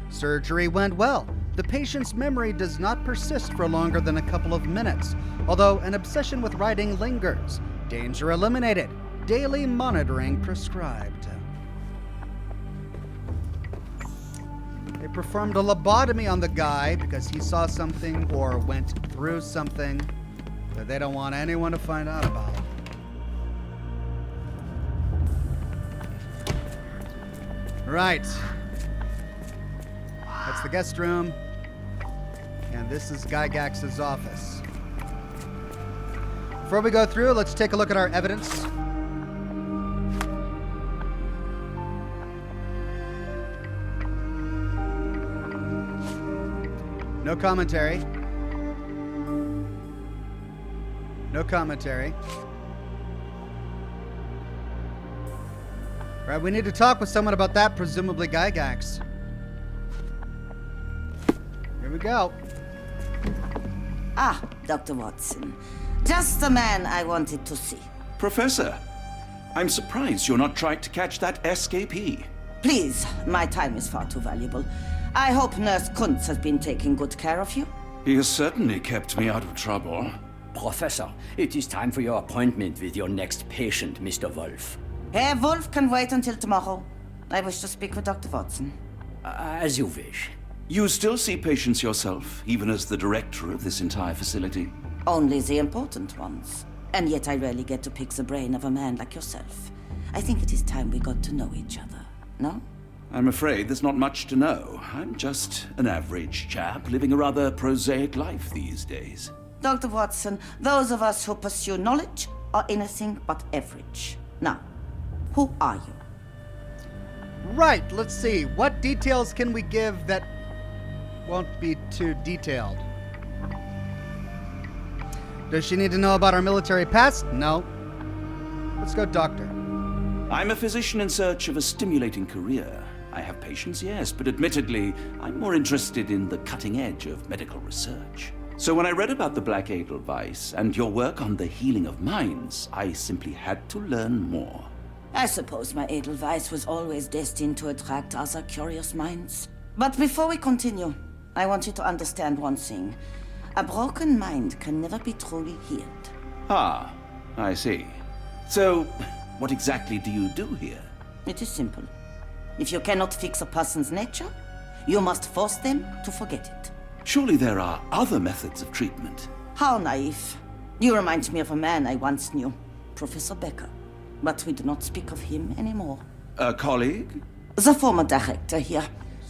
Surgery went well. The patient's memory does not persist for longer than a couple of minutes, although an obsession with writing lingers. Danger eliminated. Daily monitoring prescribed. They performed a lobotomy on the guy because he saw something or went through something that they don't want anyone to find out about. Right. That's the guest room. And this is Gygax's office. Before we go through, let's take a look at our evidence. No commentary. No commentary. Right, we need to talk with someone about that, presumably Gygax. Here we go. Ah, Dr. Watson. Just the man I wanted to see. Professor, I'm surprised you're not trying to catch that escapee. Please, my time is far too valuable. I hope Nurse Kuntz has been taking good care of you. He has certainly kept me out of trouble. Professor, it is time for your appointment with your next patient, Mr. Wolf. Herr Wolf can wait until tomorrow. I wish to speak with Dr. Watson. As you wish. You still see patients yourself, even as the director of this entire facility? Only the important ones. And yet I rarely get to pick the brain of a man like yourself. I think it is time we got to know each other, no? I'm afraid there's not much to know. I'm just an average chap living a rather prosaic life these days. Dr. Watson, those of us who pursue knowledge are anything but average. Now, who are you? Right, let's see. What details can we give that won't be too detailed? Does she need to know about our military past? No. Let's go, doctor. I'm a physician in search of a stimulating career. I have patients, yes, but admittedly, I'm more interested in the cutting edge of medical research. So when I read about the Black Edelweiss and your work on the healing of minds, I simply had to learn more. I suppose my Edelweiss was always destined to attract other curious minds. But before we continue, I want you to understand one thing. A broken mind can never be truly healed. Ah, I see. So, what exactly do you do here? It is simple. If you cannot fix a person's nature, you must force them to forget it. Surely there are other methods of treatment. How naive. You remind me of a man I once knew, Professor Becker. But we do not speak of him anymore. A colleague? The former director here.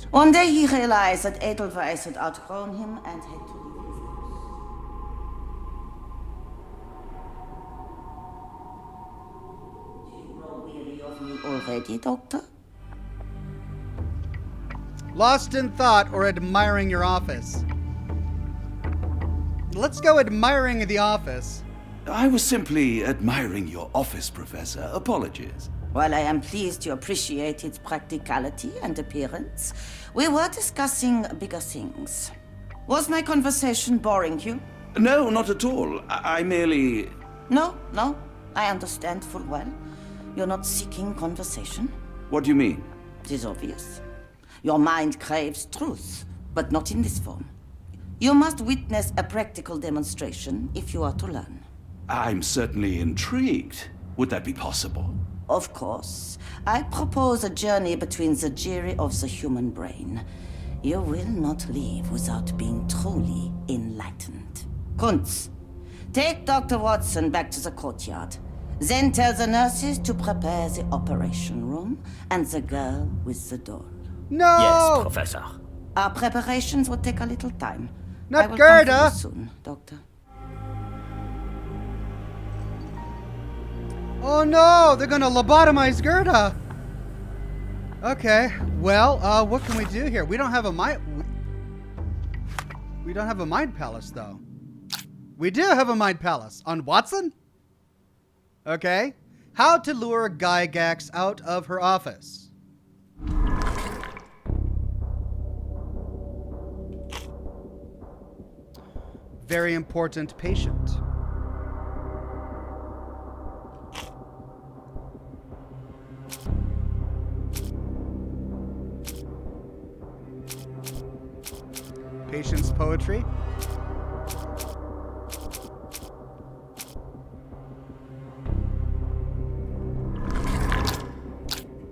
One day he realized that Edelweiss had outgrown him and had to leave his house. Do you grow weary of me already, Doctor? Lost in thought or admiring your office? Let's go admiring the office. I was simply admiring your office, Professor. Apologies. While I am pleased you appreciate its practicality and appearance, we were discussing bigger things. Was my conversation boring you? No, not at all. I merely... No, I understand full well. You're not seeking conversation. What do you mean? It is obvious. Your mind craves truth, but not in this form. You must witness a practical demonstration if you are to learn. I'm certainly intrigued. Would that be possible? Of course. I propose a journey between the jury of the human brain. You will not leave without being truly enlightened. Kuntz, take Dr. Watson back to the courtyard. Then tell the nurses to prepare the operation room and the girl with the doll. No! Yes, Professor. Our preparations will take a little time. Not I will Gerda! come for you soon, Doctor. Oh no, they're gonna lobotomize Gerda. Okay, well, what can we do here? We don't have a mind. We don't have a mind palace, though. We do have a mind palace on Watson. Okay, how to lure Gygax out of her office. Very important patient. Patient's poetry.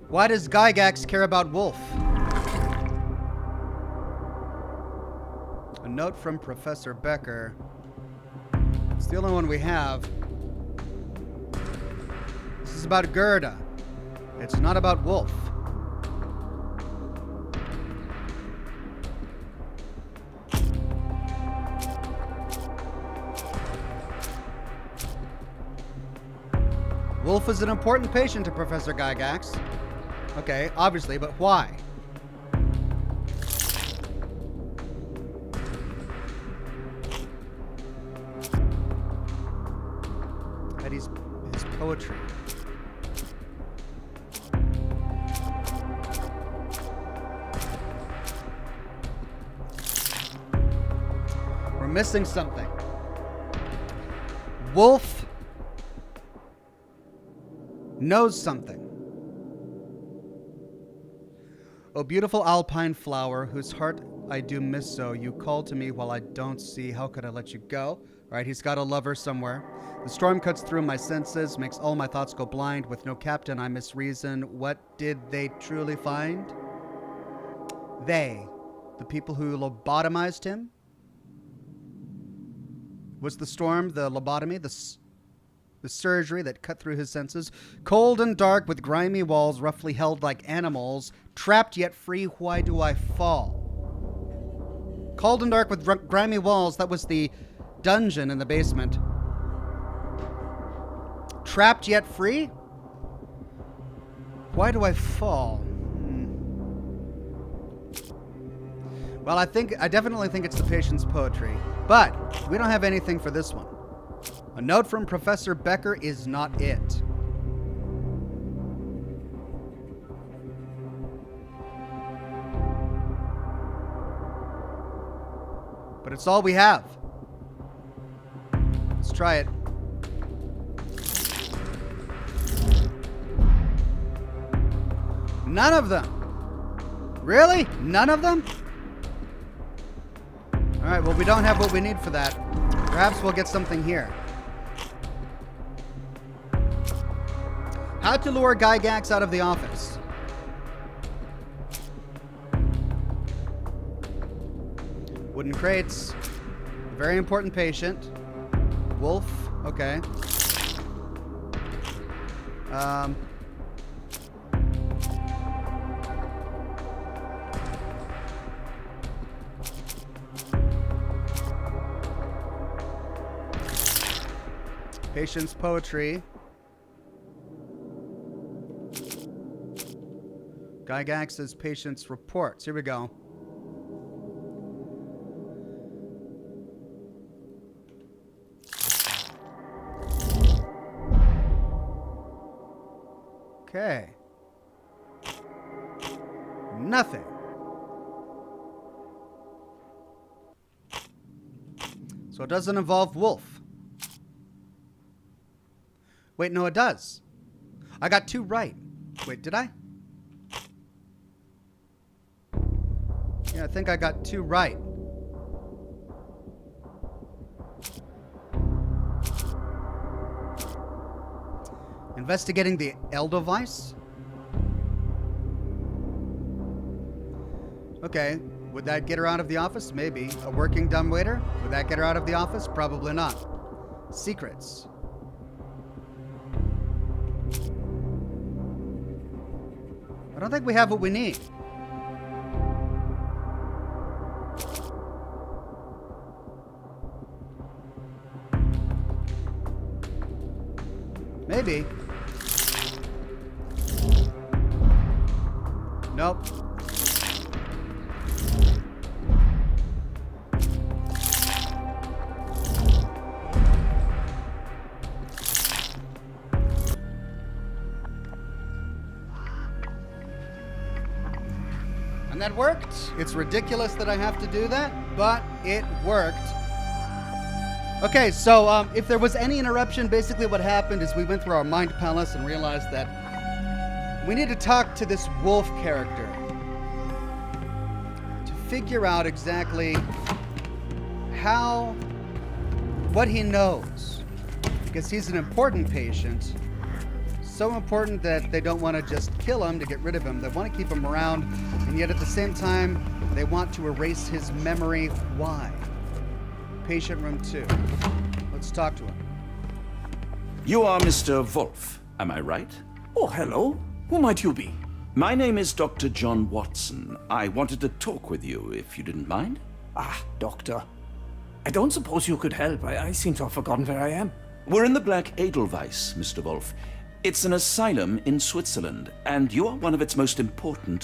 Why does Gygax care about Wolf? A note from Professor Becker. It's the only one we have. This is about Gerda. It's not about Wolf. Wolf is an important patient to Professor Gygax. Okay, obviously, but why? His poetry. We're missing something. Wolf knows something. O beautiful alpine flower, whose heart I do miss so, you call to me while I don't see, how could I let you go? Right, he's got a lover somewhere. The storm cuts through my senses, makes all my thoughts go blind. With no captain, I misreason. What did they truly find? They, the people who lobotomized him? Was the storm the lobotomy, the surgery that cut through his senses? Cold and dark with grimy walls, roughly held like animals, trapped yet free, why do I fall? Cold and dark with grimy walls, that was the dungeon in the basement. Trapped yet free? Why do I fall? Well, I definitely think it's the patient's poetry, but we don't have anything for this one. A note from Professor Becker is not it. But it's all we have. Let's try it. None of them. Really? None of them? All right, well, we don't have what we need for that. Perhaps we'll get something here. How to lure Gygax out of the office. Wooden crates. Very important patient. Wolf. Okay. Patient's poetry. Gygax's patient's reports. Here we go. Okay. Nothing. So it doesn't involve Wolf. Wait, no, it does. I got 2 right. Wait, did I? Yeah, I think I got 2 right. Investigating the Edelweiss? Okay, would that get her out of the office? Maybe. A working dumbwaiter? Would that get her out of the office? Probably not. Secrets. I don't think we have what we need. Maybe. Nope. And that worked. It's ridiculous that I have to do that, but it worked. Okay, so if there was any interruption, basically what happened is we went through our mind palace and realized that we need to talk to this wolf character to figure out exactly what he knows. Because he's an important patient. So important that they don't want to just kill him to get rid of him. They want to keep him around, and yet at the same time, they want to erase his memory. Why? Patient room 2. Let's talk to him. You are Mr. Wolf, am I right? Oh, hello. Who might you be? My name is Dr. John Watson. I wanted to talk with you, if you didn't mind. Ah, doctor. I don't suppose you could help. I seem to have forgotten where I am. We're in the Black Edelweiss, Mr. Wolf. It's an asylum in Switzerland, and you are one of its most important